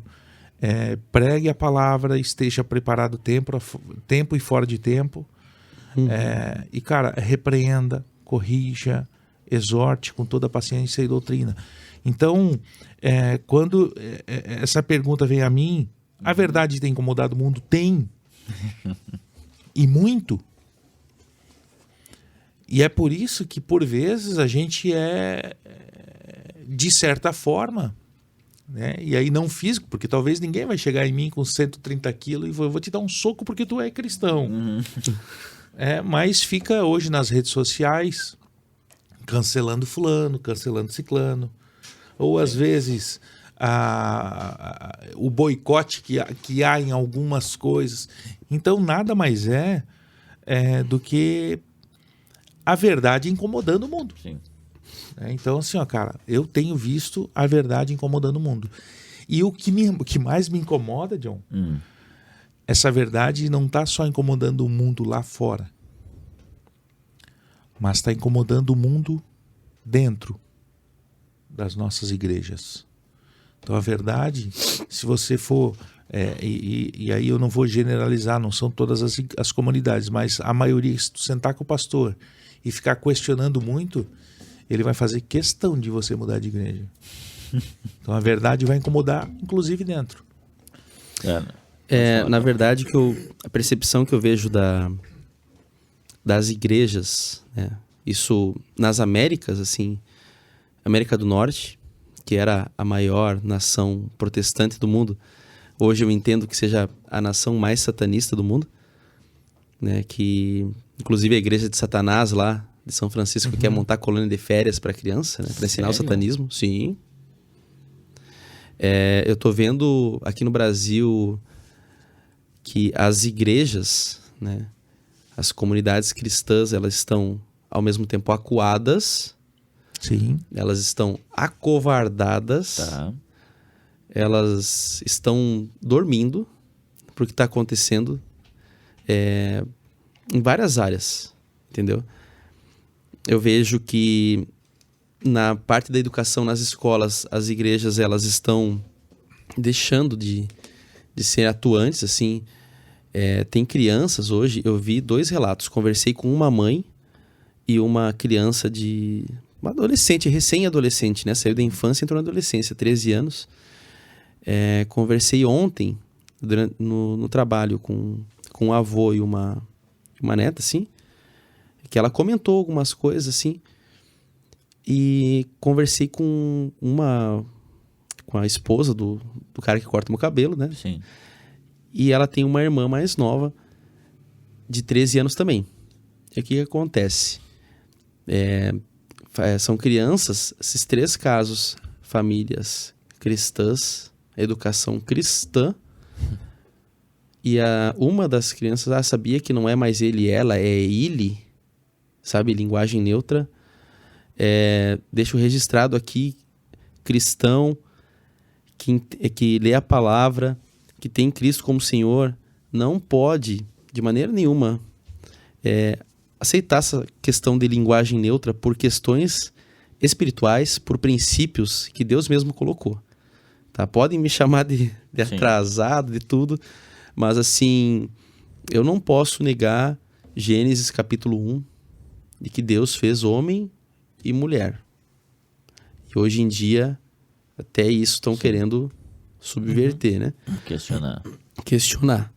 pregue a palavra, esteja preparado tempo e fora de tempo. E cara, repreenda, corrija, exorte com toda paciência e doutrina. Então, quando essa pergunta vem a mim, a verdade tem incomodado o mundo? Tem. E muito. E é por isso que, por vezes, a gente de certa forma, né? E aí não físico, porque talvez ninguém vai chegar em mim com 130 quilos e vou te dar um soco porque tu é cristão. Uhum. Mas fica hoje nas redes sociais cancelando fulano, cancelando ciclano. Ou às vezes o boicote que há em algumas coisas. Então nada mais do que a verdade incomodando o mundo. Sim. Então assim, ó, cara, eu tenho visto a verdade incomodando o mundo. E o que mais me incomoda, John, essa verdade não está só incomodando o mundo lá fora, mas está incomodando o mundo dentro das nossas igrejas. Então a verdade, se você for, e aí eu não vou generalizar, não são todas as comunidades, mas a maioria, se tu sentar com o pastor e ficar questionando muito, ele vai fazer questão de você mudar de igreja. Então a verdade vai incomodar, inclusive dentro. Na verdade, a percepção que eu vejo das igrejas, né? Isso nas Américas, assim, América do Norte, que era a maior nação protestante do mundo, hoje eu entendo que seja a nação mais satanista do mundo, né? Que inclusive a igreja de Satanás lá de São Francisco quer montar colônia de férias para criança, né? Para ensinar o satanismo. Sim. Eu tô vendo aqui no Brasil que as igrejas, né? As comunidades cristãs, elas estão ao mesmo tempo acuadas. Sim. Elas estão acovardadas. Tá. Elas estão dormindo por o que está acontecendo em várias áreas, entendeu? Eu vejo que Na parte da educação nas escolas, as igrejas elas estão deixando de ser atuantes, assim. Tem crianças hoje, eu vi 2 relatos, conversei com uma mãe e uma criança uma adolescente, recém-adolescente, né? Saiu da infância e entrou na adolescência, 13 anos. Conversei ontem no trabalho com um avô e uma neta, assim, que ela comentou algumas coisas, assim, e conversei com a esposa do cara que corta meu cabelo, né? Sim. E ela tem uma irmã mais nova, de 13 anos também. E o que acontece? São crianças, esses 3 casos, famílias cristãs, educação cristã, e uma das crianças sabia que não é mais ele e ela, é ele, sabe, linguagem neutra. Deixo registrado aqui, cristão, que lê a palavra, que tem Cristo como Senhor, não pode, de maneira nenhuma, aceitar essa questão de linguagem neutra por questões espirituais, por princípios que Deus mesmo colocou. Tá? Podem me chamar de atrasado, de tudo, mas assim, eu não posso negar Gênesis capítulo 1, de que Deus fez homem e mulher. E hoje em dia, até isso estão querendo subverter, né? Questionar.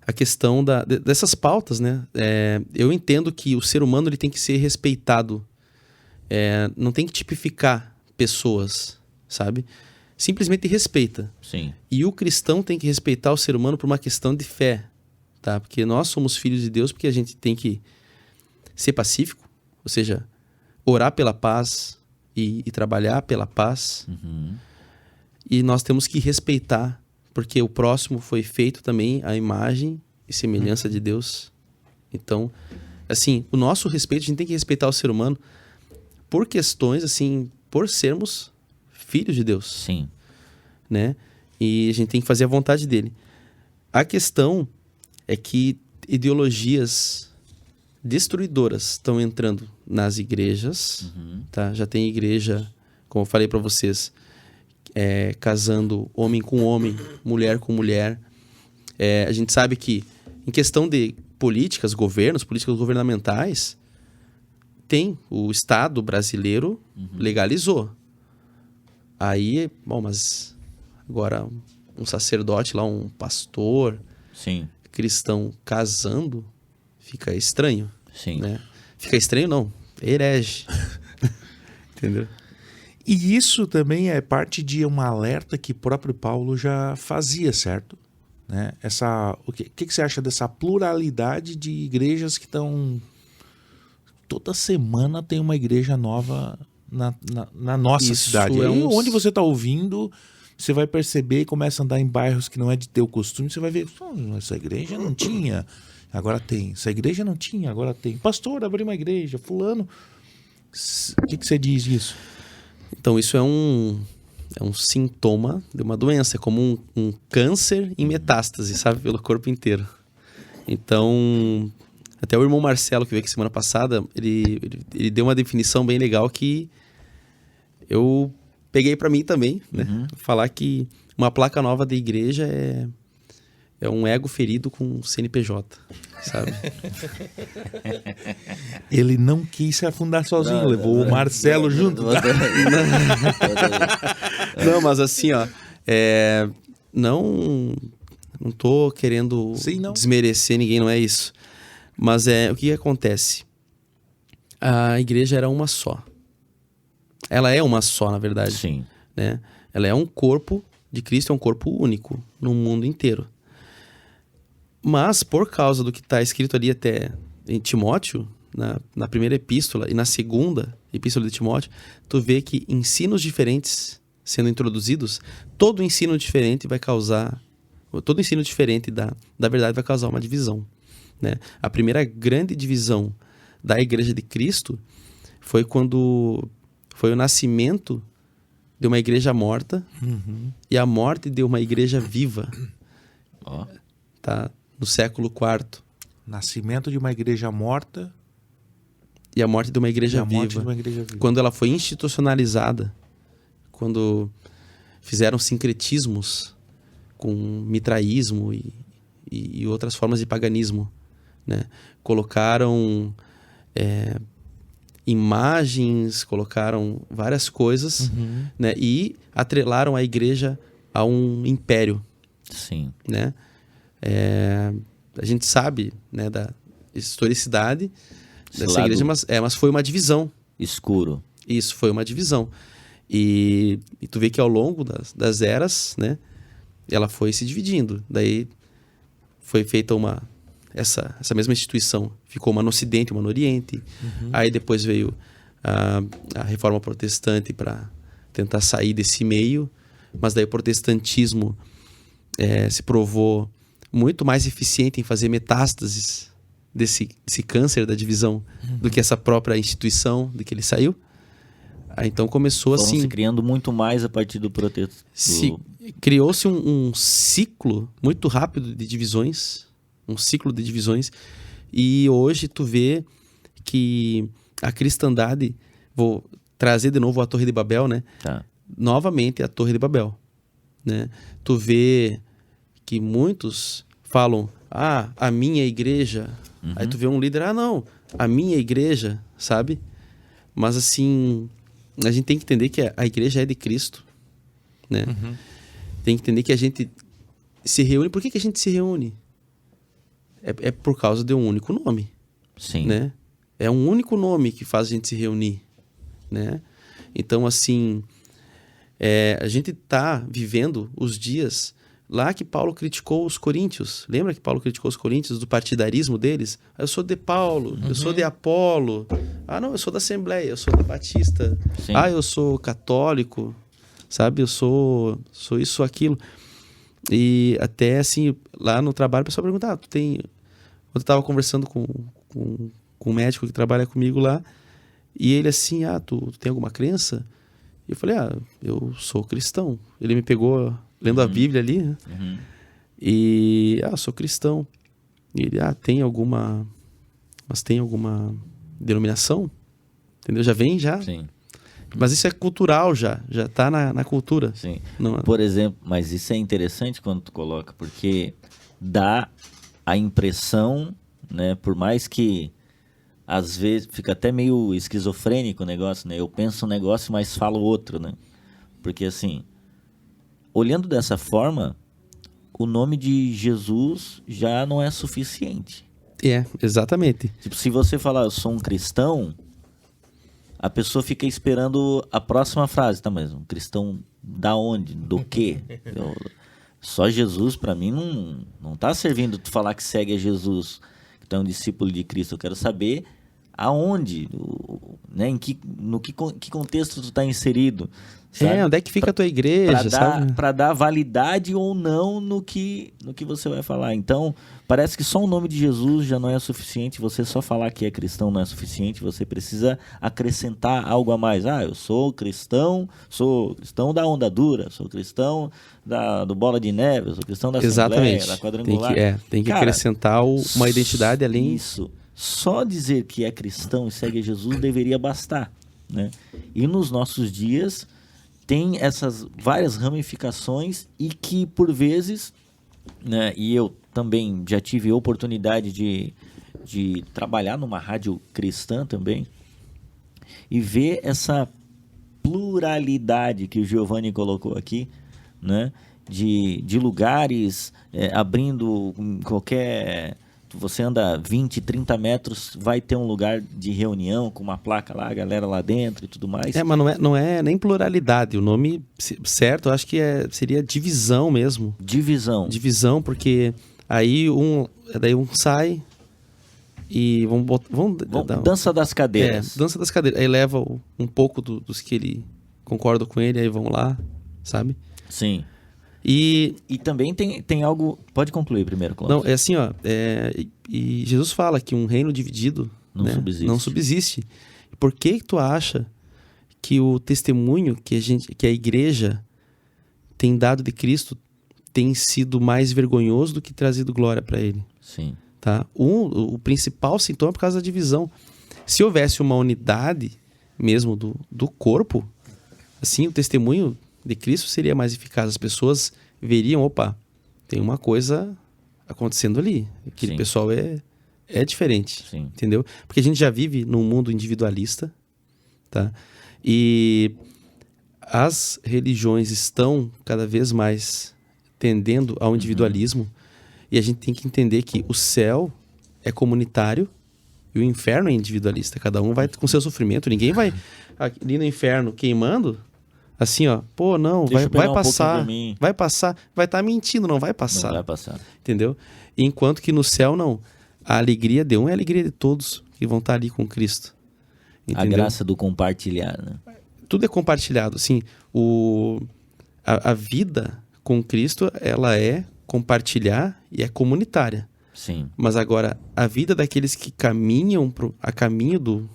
A questão dessas pautas, né? Eu entendo que o ser humano ele tem que ser respeitado. Não tem que tipificar pessoas, sabe? Simplesmente respeita. Sim. E o cristão tem que respeitar o ser humano por uma questão de fé, tá? Porque nós somos filhos de Deus, porque a gente tem que ser pacífico, ou seja, orar pela paz e trabalhar pela paz. Uhum. E nós temos que respeitar, porque o próximo foi feito também à imagem e semelhança de Deus. Então, assim, o nosso respeito, a gente tem que respeitar o ser humano por questões, assim, por sermos filhos de Deus. Sim. Né? E a gente tem que fazer a vontade dele. A questão é que ideologias destruidoras estão entrando nas igrejas. Tá? Já tem igreja, como eu falei para vocês, casando homem com homem, mulher com mulher. A gente sabe que em questão de políticas governamentais, tem o Estado brasileiro legalizou. Aí, bom, mas agora um sacerdote lá, um pastor cristão casando, fica estranho. Sim. Né? Fica estranho não, herege. Entendeu? E isso também é parte de um alerta que o próprio Paulo já fazia, certo? Né? O que você acha dessa pluralidade de igrejas que estão... Toda semana tem uma igreja nova na nossa cidade. E onde você está ouvindo, você vai perceber e começa a andar em bairros que não é de teu costume, você vai ver, essa igreja não tinha, agora tem. Essa igreja não tinha, agora tem. Pastor, abriu uma igreja, fulano. O que você diz disso? Então, isso é um sintoma de uma doença, é como um câncer em metástase, sabe? Pelo corpo inteiro. Então, até o irmão Marcelo, que veio aqui semana passada, ele deu uma definição bem legal que eu peguei para mim também, né? Falar que uma placa nova da igreja é um ego ferido com CNPJ, sabe? Ele não quis se afundar sozinho, levou o Marcelo junto. Não, mas assim, ó, não tô querendo desmerecer ninguém, não é isso. Mas o que acontece? A igreja era uma só. Ela é uma só, na verdade. Sim. Né? Ela é um corpo de Cristo, é um corpo único no mundo inteiro. Mas, por causa do que está escrito ali até em Timóteo, na primeira epístola e na segunda epístola de Timóteo, tu vê que ensinos diferentes sendo introduzidos, todo ensino diferente da verdade vai causar uma divisão. Né? A primeira grande divisão da Igreja de Cristo foi quando foi o nascimento de uma igreja morta e a morte de uma igreja viva. Tá? No século IV. Nascimento de uma igreja morta E a morte de uma igreja morte viva. de uma igreja viva. Quando ela foi institucionalizada, quando fizeram sincretismos com mitraísmo e outras formas de paganismo, né? Colocaram imagens, colocaram várias coisas, né? E atrelaram a igreja a um império. Sim. Né? A gente sabe, né, da historicidade dessa igreja, mas foi uma divisão. Escuro. Isso, foi uma divisão. E tu vê que ao longo das eras, né, ela foi se dividindo. Daí foi feita essa mesma instituição. Ficou uma no Ocidente, uma no Oriente. Aí depois veio a Reforma Protestante para tentar sair desse meio. Mas daí o protestantismo se provou muito mais eficiente em fazer metástases desse câncer da divisão do que essa própria instituição de que ele saiu. Aí então começou Foram assim... se criando muito mais a partir do protestantismo. Criou-se um ciclo muito rápido de divisões. Um ciclo de divisões. E hoje tu vê que a cristandade... Vou trazer de novo a Torre de Babel, né? Tá. Novamente a Torre de Babel, né? Tu vê que muitos falam, a minha igreja. Aí tu vê um líder, não, a minha igreja, sabe? Mas assim, a gente tem que entender que a igreja é de Cristo, né? Tem que entender que a gente se reúne. Por que a gente se reúne? É por causa de um único nome. Sim. Né? É um único nome que faz a gente se reunir, né? Então, assim, a gente está vivendo os dias lá que Paulo criticou os coríntios. Lembra que Paulo criticou os coríntios do partidarismo deles? Eu sou de Paulo, eu sou de Apolo. Não, eu sou da Assembleia, eu sou da Batista. Sim. Eu sou católico, sabe? Eu sou isso, aquilo. E até, assim, lá no trabalho, o pessoal perguntava, Quando eu estava conversando com um médico que trabalha comigo lá, e ele assim, tu tem alguma crença? E eu falei, eu sou cristão. Ele me pegou lendo a Bíblia ali, né? E, sou cristão. E ele, tem alguma denominação? Entendeu? Já vem, já. Sim. Mas isso é cultural já tá na cultura. Sim. Não, Por exemplo, mas isso é interessante quando tu coloca, porque dá a impressão, né, por mais que às vezes fica até meio esquizofrênico o negócio, né? Eu penso um negócio, mas falo outro, né? Porque assim, olhando dessa forma, o nome de Jesus já não é suficiente. Exatamente. Tipo, se você falar, eu sou um cristão, a pessoa fica esperando a próxima frase, tá? Mas um cristão da onde? Do quê? Só Jesus, pra mim, não tá servindo tu falar que segue a Jesus, que tu é um discípulo de Cristo. Eu quero saber aonde, né? No que contexto tu tá inserido. Sabe? Onde é que fica a tua igreja, sabe? Para dar validade ou não no que você vai falar. Então, parece que só o nome de Jesus já não é suficiente. Você só falar que é cristão não é suficiente. Você precisa acrescentar algo a mais. Eu sou cristão da Onda Dura, sou cristão do Bola de Neve, sou cristão da Assembleia, da Quadrangular. Tem que acrescentar uma identidade além. Isso. Só dizer que é cristão e segue a Jesus deveria bastar, né? E nos nossos dias tem essas várias ramificações e que, por vezes, né, e eu também já tive oportunidade de trabalhar numa rádio cristã também e ver essa pluralidade que o Giovanni colocou aqui, né, de lugares, abrindo qualquer... Você anda 20, 30 metros, vai ter um lugar de reunião com uma placa lá, a galera lá dentro e tudo mais. Mas não é nem pluralidade. O nome certo, eu acho que seria divisão mesmo. Divisão, porque aí um sai e dança das cadeiras. Dança das cadeiras. Aí leva um pouco dos que ele concorda com ele, aí vão lá, sabe? Sim. E também tem algo... Pode concluir primeiro, Cláudio. Não, é assim, e Jesus fala que um reino dividido não subsiste. Por que tu acha que o testemunho que a igreja tem dado de Cristo tem sido mais vergonhoso do que trazido glória para ele? Sim. Tá? O principal sintoma é por causa da divisão. Se houvesse uma unidade mesmo do corpo, assim, o testemunho de Cristo seria mais eficaz. As pessoas veriam, opa, tem uma coisa acontecendo ali. Aquele Sim. pessoal é diferente, Sim. entendeu? Porque a gente já vive num mundo individualista, tá? E as religiões estão cada vez mais tendendo ao individualismo, e a gente tem que entender que o céu é comunitário e o inferno é individualista. Cada um vai com seu sofrimento. Ninguém vai ali no inferno queimando assim, ó, pô, não, Deixa eu vai pegar um pouquinho passar, pra mim. vai passar, vai estar mentindo, não vai passar. Não vai passar. Entendeu? Enquanto que no céu, não. A alegria de um é a alegria de todos que vão estar ali com Cristo. A Entendeu? graça do compartilhar, né? Tudo é compartilhado, assim, a vida com Cristo, ela é compartilhar e é comunitária. Sim. Mas agora, a vida daqueles que caminham a caminho do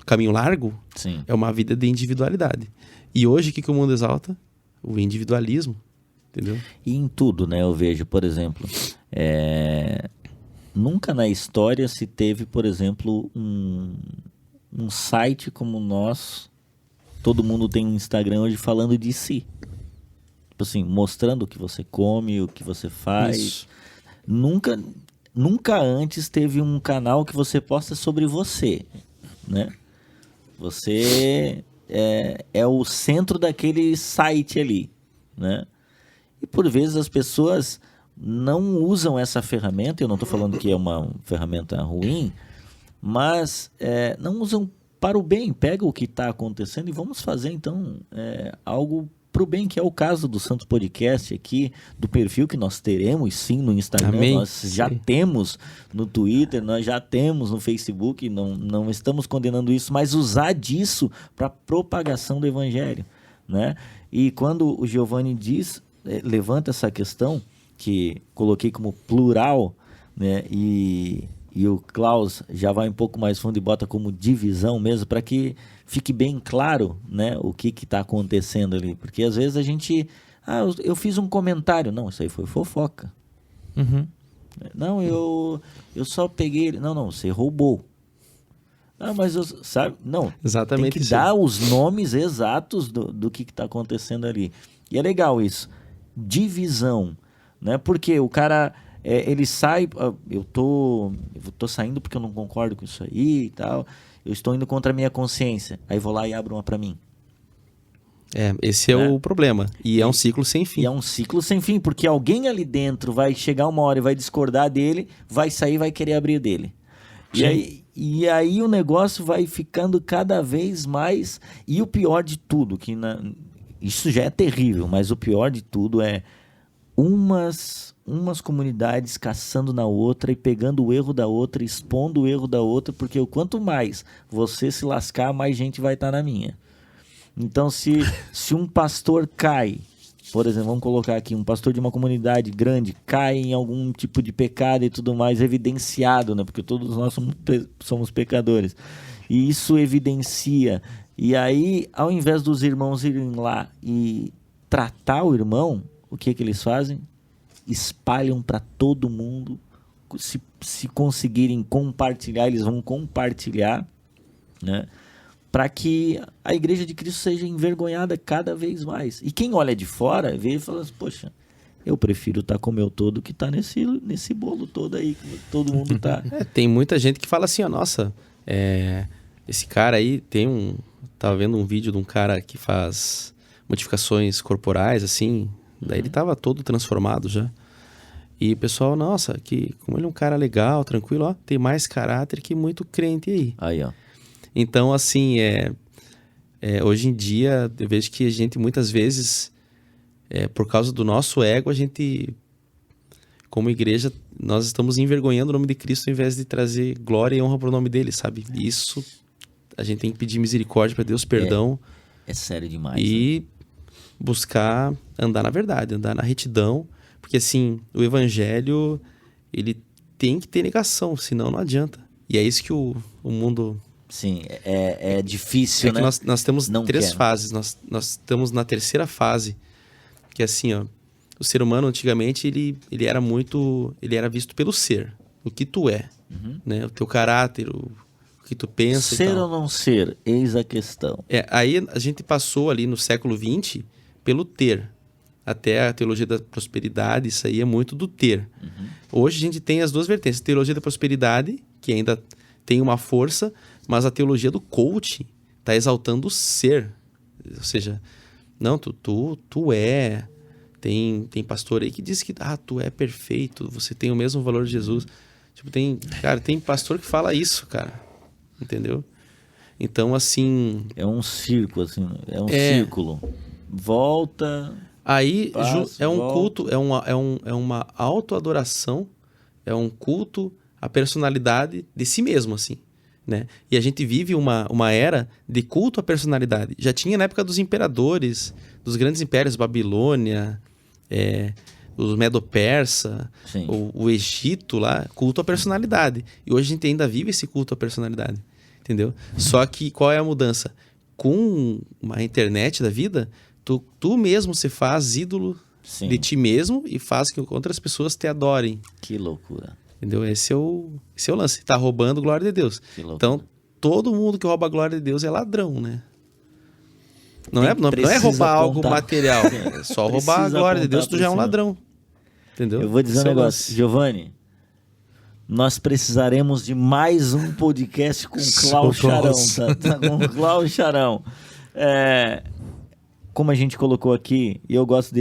caminho largo Sim. é uma vida de individualidade. E hoje, o que o mundo exalta? O individualismo, entendeu? E em tudo, né? Eu vejo, por exemplo, nunca na história se teve, por exemplo, um site como o nosso. Todo mundo tem um Instagram hoje falando de si. Tipo assim, mostrando o que você come, o que você faz. Isso. Nunca antes teve um canal que você posta sobre você, né? Você é o centro daquele site ali, né? E por vezes as pessoas não usam essa ferramenta. Eu não estou falando que é uma ferramenta ruim, mas não usam para o bem. Pega o que está acontecendo e vamos fazer então algo para o bem, que é o caso do Santos Podcast aqui, do perfil que nós teremos sim no Instagram. Amém. Nós já temos no Twitter, nós já temos no Facebook, não estamos condenando isso, mas usar disso para propagação do Evangelho, né? E quando o Giovanni levanta essa questão, que coloquei como plural, né? E o Klaus já vai um pouco mais fundo e bota como divisão mesmo, para que fique bem claro, né, o que está acontecendo ali. Porque às vezes a gente... eu fiz um comentário. Não, isso aí foi fofoca. Uhum. Não, eu só peguei... Não, você roubou. Mas sabe? Não, Exatamente tem que isso. dar os nomes exatos do que está acontecendo ali. E é legal isso. Divisão, né? Porque o cara... ele sai, eu tô saindo porque eu não concordo com isso aí e tal, eu estou indo contra a minha consciência, aí vou lá e abro uma para mim. Esse é o problema, e é um ciclo sem fim. E é um ciclo sem fim, porque alguém ali dentro vai chegar uma hora e vai discordar dele, vai sair e vai querer abrir o dele. E aí o negócio vai ficando cada vez mais, e o pior de tudo, isso já é terrível, mas o pior de tudo é umas comunidades caçando na outra e pegando o erro da outra, expondo o erro da outra, porque quanto mais você se lascar, mais gente vai estar na minha. Então, se um pastor cai, por exemplo, vamos colocar aqui, um pastor de uma comunidade grande cai em algum tipo de pecado e tudo mais, evidenciado, né? Porque todos nós somos pecadores. E isso evidencia. E aí, ao invés dos irmãos irem lá e tratar o irmão, o que eles fazem? Espalham para todo mundo. Se conseguirem compartilhar, eles vão compartilhar, né? Para que a igreja de Cristo seja envergonhada cada vez mais. E quem olha de fora vê e fala assim, poxa, eu prefiro estar como eu tô do que estar nesse bolo todo aí, que todo mundo tá. Tem muita gente que fala assim, ó, nossa, esse cara aí tava vendo um vídeo de um cara que faz modificações corporais, assim, daí ele tava todo transformado já. E o pessoal, nossa, como ele é um cara legal, tranquilo, ó, tem mais caráter que muito crente aí. Aí, ó. Então, assim, hoje em dia, eu vejo que a gente, muitas vezes, por causa do nosso ego, a gente, como igreja, nós estamos envergonhando o nome de Cristo ao invés de trazer glória e honra para o nome dele, sabe? Isso, a gente tem que pedir misericórdia para Deus, perdão. É sério demais. E buscar andar na verdade, andar na retidão, porque, assim, o evangelho, ele tem que ter negação, senão não adianta. E é isso que o mundo... Sim, é difícil, né? Que nós temos três quero. fases. Nós estamos na terceira fase, que é assim, ó. O ser humano, antigamente, ele era visto pelo ser, o que tu é, né? O teu caráter, o que tu pensa Ser e tal. ou não ser, eis a questão. Aí a gente passou ali no século XX pelo ter. Até a teologia da prosperidade, isso aí é muito do ter. Hoje a gente tem as duas vertentes. A teologia da prosperidade, que ainda tem uma força, mas a teologia do coaching está exaltando o ser. Ou seja, não, tu é... Tem pastor aí que diz que tu é perfeito, você tem o mesmo valor de Jesus. Tipo, tem pastor que fala isso, cara. Entendeu? Então, assim... É um circo, assim. É um círculo. Volta... Aí passa, é um volta. culto, é uma autoadoração, é um culto à personalidade de si mesmo, assim, né? E a gente vive uma era de culto à personalidade. Já tinha na época dos imperadores, dos grandes impérios, Babilônia, os Medo-Persa, o Egito lá, culto à personalidade. E hoje a gente ainda vive esse culto à personalidade, entendeu? Só que qual é a mudança? Com a internet da vida... Tu mesmo se faz ídolo de ti mesmo e faz que outras pessoas te adorem. Que loucura. Entendeu? Esse é o lance. Tá roubando glória de Deus. Então, todo mundo que rouba a glória de Deus é ladrão, né? Não é roubar algo material. É só roubar a glória de Deus, tu já é um ladrão. Entendeu? Eu vou dizer um negócio. Giovanni, nós precisaremos de mais um podcast com Cláudio Charão. Tá? Com Cláudio Charão. Como a gente colocou aqui, e eu gosto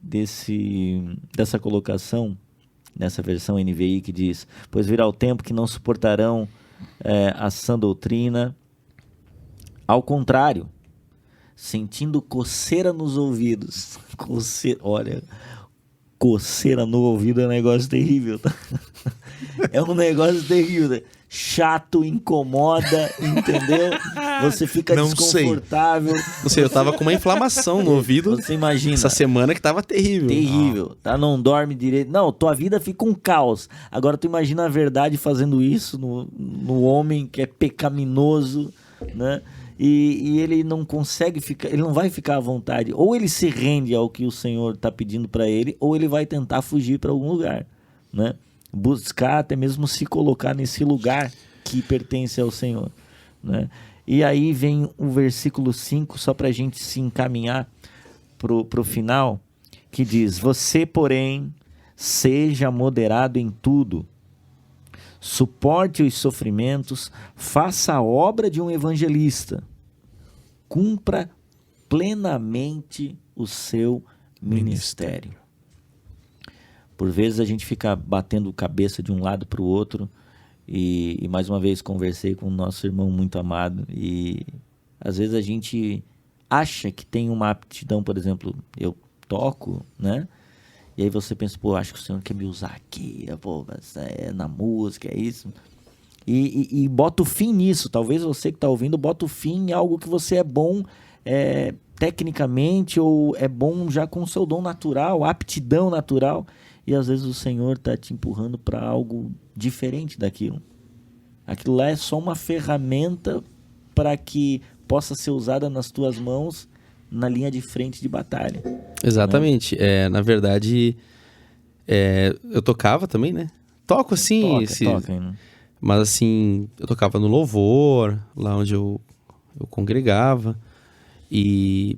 dessa colocação, nessa versão NVI que diz: pois virá o tempo que não suportarão a sã doutrina. Ao contrário, sentindo coceira nos ouvidos. Coceira no ouvido é um negócio terrível. Tá? É um negócio terrível. Né? Chato, incomoda, entendeu? Você fica desconfortável. Não sei, eu tava com uma inflamação no ouvido. Você imagina. Essa semana que tava terrível. Terrível, tá? Não dorme direito. Não, tua vida fica um caos. Agora tu imagina a verdade fazendo isso no homem que é pecaminoso, né? E ele não consegue ficar, ele não vai ficar à vontade. Ou ele se rende ao que o Senhor está pedindo para ele, ou ele vai tentar fugir para algum lugar, né? Buscar até mesmo se colocar nesse lugar que pertence ao Senhor, né? E aí vem o versículo 5, só para a gente se encaminhar pro final, que diz: você, porém, seja moderado em tudo, suporte os sofrimentos, faça a obra de um evangelista, cumpra plenamente o seu ministério. Por vezes a gente fica batendo cabeça de um lado para o outro, e mais uma vez conversei com o nosso irmão muito amado, e às vezes a gente acha que tem uma aptidão, por exemplo, eu toco, né? E aí você pensa, pô, acho que o Senhor quer me usar aqui, pô, na música, é isso. E bota o fim nisso. Talvez você que está ouvindo, bota o fim em algo que você é bom tecnicamente, ou é bom já com o seu dom natural, aptidão natural. E às vezes o Senhor está te empurrando para algo diferente daquilo. Aquilo lá é só uma ferramenta para que possa ser usada nas tuas mãos na linha de frente de batalha. Exatamente. Né? Na verdade, eu tocava também, né? Toco assim. Toca, né? Mas assim, eu tocava no louvor, lá onde eu congregava. E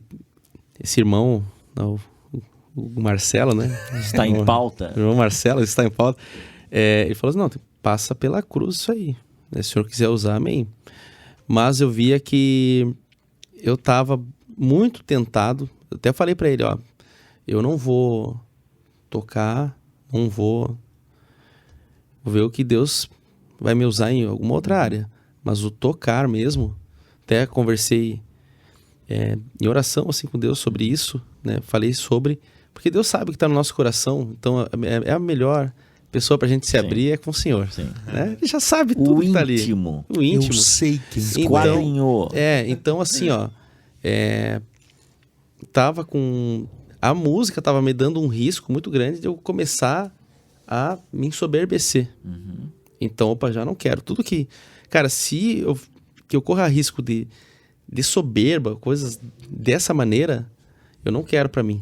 esse irmão, o Marcelo, né? Está em pauta. O irmão Marcelo está em pauta. Ele falou assim, não, passa pela cruz isso aí. Se o senhor quiser usar, amém. Mas eu via que eu estava muito tentado. Eu até falei para ele, eu não vou tocar, vou ver o que Deus vai me usar em alguma outra área. Mas o tocar mesmo, até conversei em oração assim com Deus sobre isso, né? Falei sobre, porque Deus sabe o que está no nosso coração, então é a melhor pessoa para a gente se abrir com o Senhor. Né? Ele já sabe tudo que está ali. O íntimo. Eu sei quem esquadrinhou. Então assim, tava com... A música tava me dando um risco muito grande de eu começar a me ensoberbecer. Uhum. Então, já não quero. Tudo que... Cara, se eu corra risco de soberba, coisas dessa maneira, eu não quero pra mim.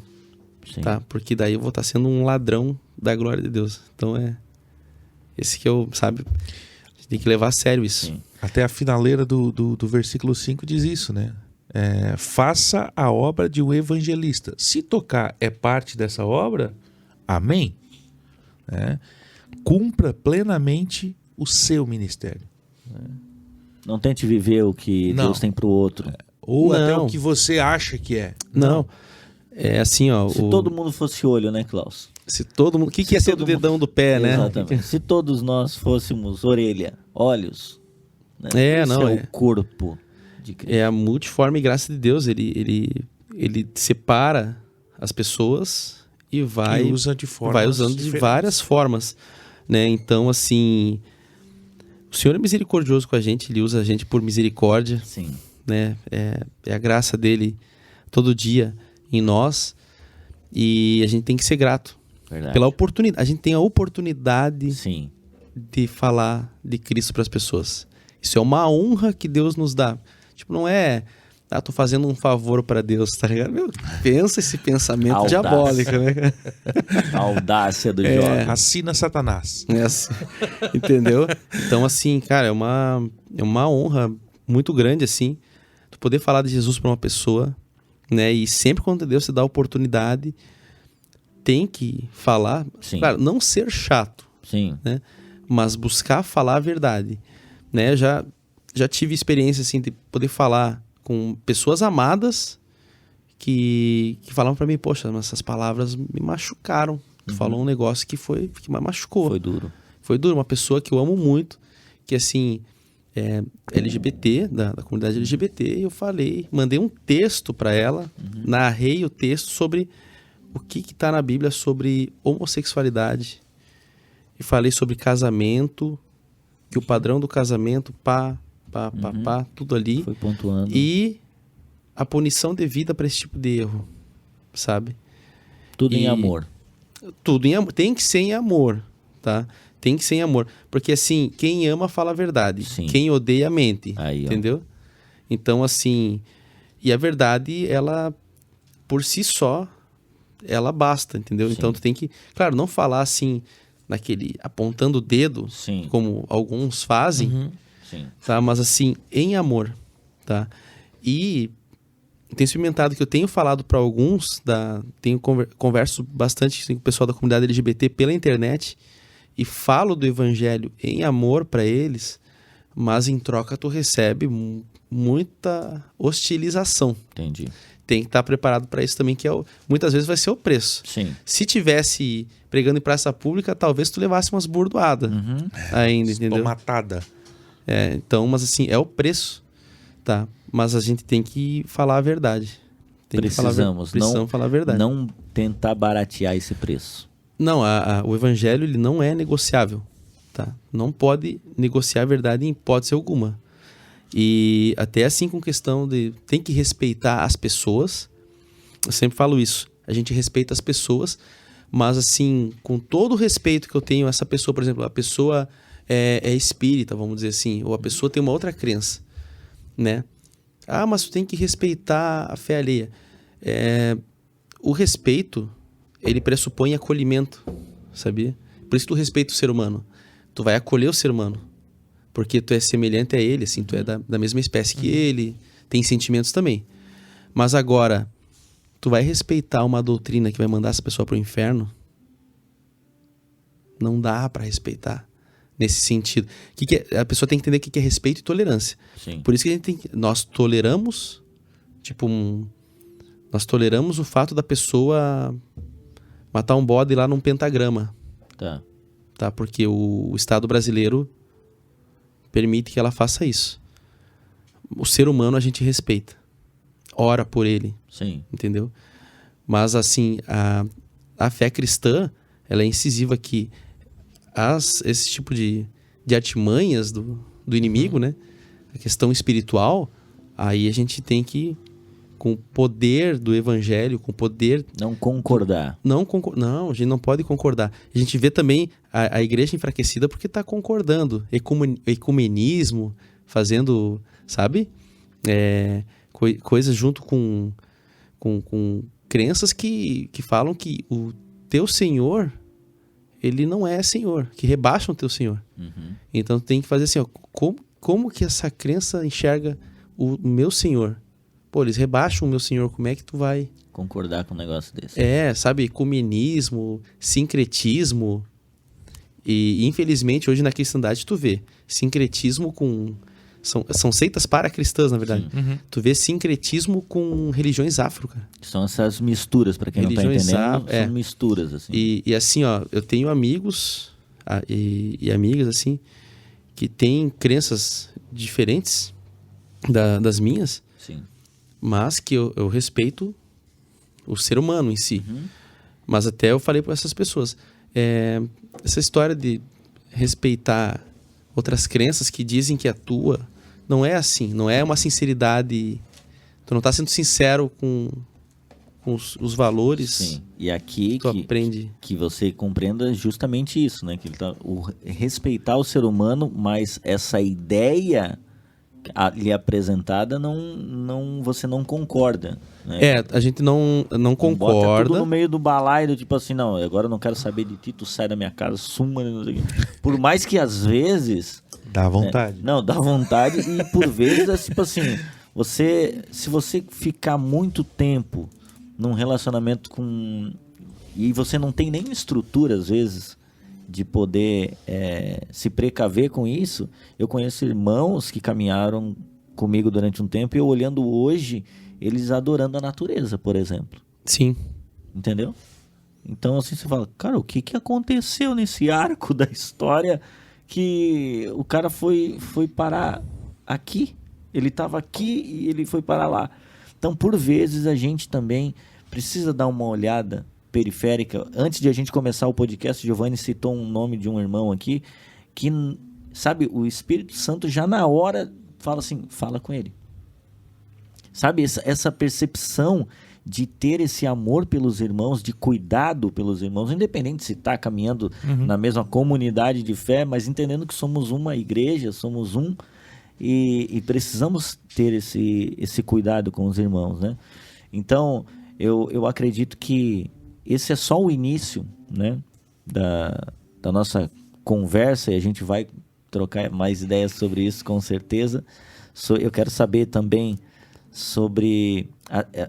Sim. Tá? Porque daí eu vou estar sendo um ladrão da glória de Deus. Então, esse que eu, sabe... gente tem que levar a sério isso. Sim. Até a finaleira do versículo 5 diz isso, né? Faça a obra de um evangelista. Se tocar é parte dessa obra, amém. Cumpra plenamente o seu ministério. Não tente viver o que Deus tem pro outro. Ou até o que você acha que é. Não. É assim, ó. Se todo mundo fosse olho, né, Klaus? Se todo mundo... O que é ser do dedão do pé, né? Exatamente. Se todos nós fôssemos orelha, olhos, né? Esse não, é o corpo de Cristo. É a multiforme graça de Deus. Ele separa as pessoas e vai usa usando de várias formas, né? Então, assim, o Senhor é misericordioso com a gente, Ele usa a gente por misericórdia. Sim. Né? É a graça dele todo dia em nós, e a gente tem que ser grato. Verdade. Pela oportunidade. A gente tem a oportunidade Sim. de falar de Cristo para as pessoas. Isso é uma honra que Deus nos dá. Tipo, não é... tô fazendo um favor para Deus, tá ligado? Meu, pensa esse pensamento diabólico, né? A audácia do jovem. Assina Satanás. Assim, entendeu? Então, assim, cara, é uma honra muito grande, assim, tu poder falar de Jesus para uma pessoa, né? E sempre quando Deus te dá a oportunidade, tem que falar. Sim. Claro, não ser chato. Sim. Né? Mas buscar falar a verdade, né? Já tive experiência, assim, de poder falar com pessoas amadas que falavam para mim, poxa, mas essas palavras me machucaram. Tu falou um negócio que me machucou. Foi duro. Foi duro. Uma pessoa que eu amo muito, que assim, LGBT, da comunidade LGBT, eu mandei um texto para ela, narrei o texto sobre o que tá na Bíblia sobre homossexualidade, e falei sobre casamento, que o padrão do casamento, tudo ali. Foi pontuando. E a punição devida para esse tipo de erro, sabe? Tudo em amor. Tudo em amor. Tem que ser em amor, tá? Tem que ser em amor. Porque, assim, quem ama fala a verdade. Sim. Quem odeia, mente. Aí, entendeu? Então, assim... E a verdade, ela, por si só, ela basta, entendeu? Sim. Então, tu tem que... Claro, não falar, assim, apontando o dedo, Sim. como alguns fazem, Sim. tá? Mas, assim, em amor, tá? E... tenho experimentado que eu tenho falado para alguns, tenho converso bastante com o pessoal da comunidade LGBT pela internet e falo do evangelho em amor para eles, mas em troca tu recebe muita hostilização. Entendi. Tem que estar preparado para isso também, que muitas vezes vai ser o preço. Sim. Se tivesse pregando em praça pública, talvez tu levasse umas burdoadas ainda, entendeu? Tomatada. Então, mas assim, é o preço, tá? Mas a gente tem que falar a verdade. Precisamos falar a verdade. Não tentar baratear esse preço. Não, o evangelho ele não é negociável, tá? Não pode negociar a verdade em hipótese alguma. E até assim com questão de... tem que respeitar as pessoas. Eu sempre falo isso. A gente respeita as pessoas, mas assim, com todo o respeito que eu tenho a essa pessoa, por exemplo, a pessoa é espírita, vamos dizer assim, ou a pessoa tem uma outra crença, né? Mas tu tem que respeitar a fé alheia. O respeito, ele pressupõe acolhimento, sabia? Por isso que tu respeita o ser humano. Tu vai acolher o ser humano. Porque tu é semelhante a ele, assim, tu é da mesma espécie que ele, tem sentimentos também. Mas agora, tu vai respeitar uma doutrina que vai mandar essa pessoa pro inferno? Não dá pra respeitar. Nesse sentido. A pessoa tem que entender o que é respeito e tolerância. Sim. Por isso que nós toleramos, nós toleramos o fato da pessoa matar um bode lá num pentagrama. Tá? Porque o Estado brasileiro permite que ela faça isso. O ser humano a gente respeita. Ora por ele. Sim. Entendeu? Mas assim, a fé cristã, ela é incisiva aqui. Esse tipo de artimanhas do inimigo, né? A questão espiritual, aí a gente tem que, com o poder do evangelho, com o poder... Não concordar. Não, a gente não pode concordar. A gente vê também a igreja enfraquecida porque está concordando. Ecumenismo, fazendo, sabe? Coisas junto com crenças que falam que o teu Senhor... ele não é senhor, que rebaixam o teu senhor. Então tu tem que fazer assim, ó, como que essa crença enxerga o meu senhor? Pô, eles rebaixam o meu senhor, como é que tu vai concordar com um negócio desse? Sabe, ecumenismo, sincretismo. E infelizmente hoje na cristandade tu vê sincretismo com... São seitas para-cristãs, na verdade. Tu vê sincretismo com religiões afro, cara. São essas misturas, para quem religiões não tá entendendo, são misturas, assim. E assim, ó, eu tenho amigos e amigas, assim, que têm crenças diferentes das minhas, sim, mas que eu respeito o ser humano em si. Mas até eu falei para essas pessoas, essa história de respeitar outras crenças que dizem que a tua não é assim, não é uma sinceridade, tu não está sendo sincero com os valores. Sim, e aqui tu aprende. Que você compreenda justamente isso, né? Que ele respeitar o ser humano, mas essa ideia lhe apresentada você não concorda, né? A gente não concorda. Bota tudo no meio do balaio, tipo assim, não, agora eu não quero saber de ti, tu sai da minha casa, suma, não sei o quê. Por mais que às vezes... Dá vontade. Não, dá vontade e por vezes é tipo assim, se você ficar muito tempo num relacionamento e você não tem nem estrutura, às vezes, de poder se precaver com isso. Eu conheço irmãos que caminharam comigo durante um tempo e eu olhando hoje, eles adorando a natureza, por exemplo. Sim. Entendeu? Então, assim, você fala, cara, o que aconteceu nesse arco da história que o cara foi parar aqui? Ele estava aqui e ele foi parar lá. Então, por vezes, a gente também precisa dar uma olhada periférica. Antes de a gente começar o podcast, Giovanni citou um nome de um irmão aqui que, sabe, o Espírito Santo já na hora fala assim, fala com ele. Sabe, essa percepção de ter esse amor pelos irmãos, de cuidado pelos irmãos, independente se está caminhando na mesma comunidade de fé, mas entendendo que somos uma igreja, somos e precisamos ter esse cuidado com os irmãos, né? Então, eu acredito que esse é só o início, né, da nossa conversa, e a gente vai trocar mais ideias sobre isso, com certeza. Eu quero saber também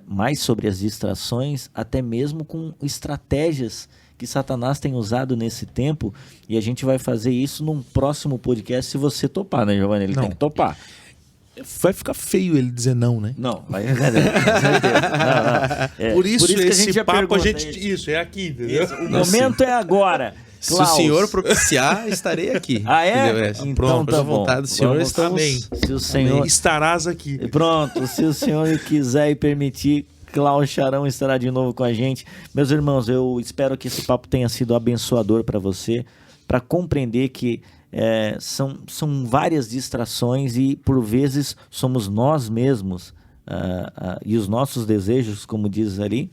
mais sobre as distrações, até mesmo com estratégias que Satanás tem usado nesse tempo, e a gente vai fazer isso num próximo podcast, se você topar, né, Giovanni? Ele tem que topar. Vai ficar feio ele dizer não, né? Não, vai. Com certeza. Não. Por isso que esse papo a gente... Isso, é aqui, entendeu? O momento é agora. Klaus. Se o senhor propiciar, estarei aqui. Ah, é? Então pronto, tá bom. Vontade do senhor, estamos... Amém. Se o senhor... Estarás aqui. Pronto, se o senhor quiser e permitir, Klaus Charão estará de novo com a gente. Meus irmãos, eu espero que esse papo tenha sido abençoador para você, para compreender que são várias distrações e, por vezes, somos nós mesmos e os nossos desejos, como diz ali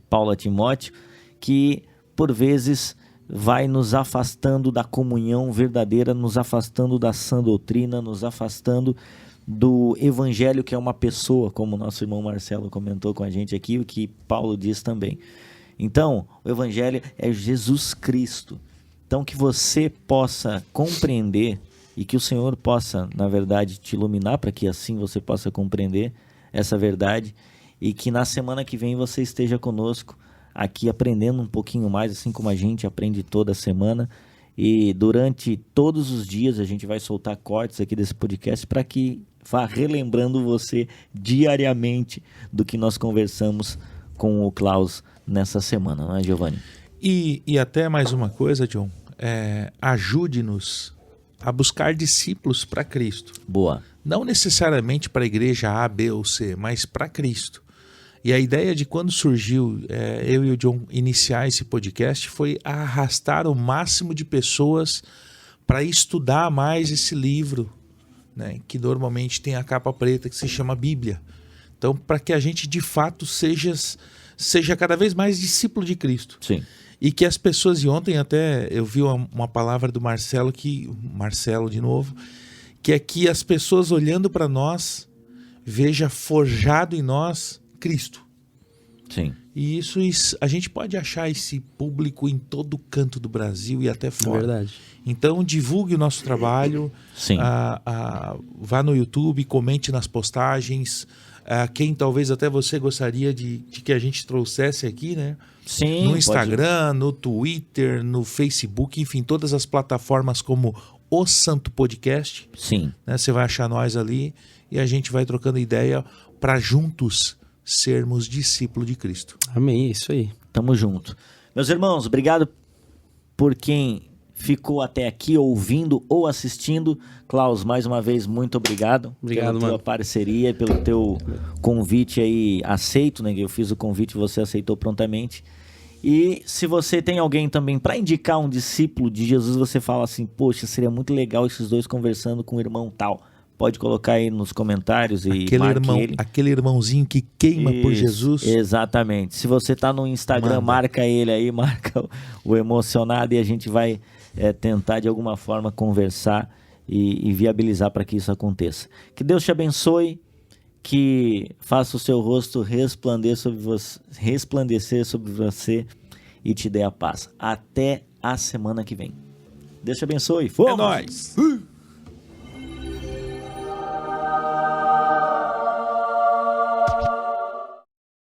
Paulo a Timóteo, que por vezes vai nos afastando da comunhão verdadeira, nos afastando da sã doutrina, nos afastando do evangelho, que é uma pessoa, como o nosso irmão Marcelo comentou com a gente aqui, o que Paulo diz também. Então, o evangelho é Jesus Cristo. Então, que você possa compreender e que o Senhor possa, na verdade, te iluminar para que assim você possa compreender essa verdade, e que na semana que vem você esteja conosco aqui aprendendo um pouquinho mais, assim como a gente aprende toda semana. E durante todos os dias a gente vai soltar cortes aqui desse podcast para que vá relembrando você diariamente do que nós conversamos com o Klaus nessa semana, não é, Giovanni? E até mais uma coisa, John, ajude-nos a buscar discípulos para Cristo. Boa. Não necessariamente para a igreja A, B ou C, mas para Cristo. E a ideia de quando surgiu eu e o John iniciar esse podcast foi arrastar o máximo de pessoas para estudar mais esse livro, né, que normalmente tem a capa preta, que se chama Bíblia. Então, para que a gente de fato seja cada vez mais discípulo de Cristo. Sim. E que as pessoas, e ontem até eu vi uma palavra do Marcelo de novo, que é que as pessoas olhando para nós, veja forjado em nós Cristo. Sim. E isso a gente pode achar esse público em todo canto do Brasil e até fora. É verdade. Então divulgue o nosso trabalho. Sim. Vá no YouTube, comente nas postagens. Quem talvez até você gostaria de que a gente trouxesse aqui, né? Sim. No Instagram, no Twitter, no Facebook, enfim, todas as plataformas como O Santo Podcast. Sim. Né? Você vai achar nós ali e a gente vai trocando ideia para juntos sermos discípulos de Cristo. Amém, isso aí. Tamo junto. Meus irmãos, obrigado por quem ficou até aqui ouvindo ou assistindo. Klaus, mais uma vez, muito obrigado. Obrigado, pela tua parceria, pelo teu convite aí aceito, né? Eu fiz o convite e você aceitou prontamente. E se você tem alguém também para indicar um discípulo de Jesus, você fala assim, poxa, seria muito legal esses dois conversando com o irmão tal. Pode colocar aí nos comentários e marque ele. Aquele irmãozinho que queima por Jesus. Exatamente. Se você tá no Instagram, marca ele aí, marca o Emocionado e a gente vai tentar de alguma forma conversar e viabilizar para que isso aconteça. Que Deus te abençoe, que faça o seu rosto resplandecer sobre você e te dê a paz. Até a semana que vem. Deus te abençoe. Fomos! É nóis!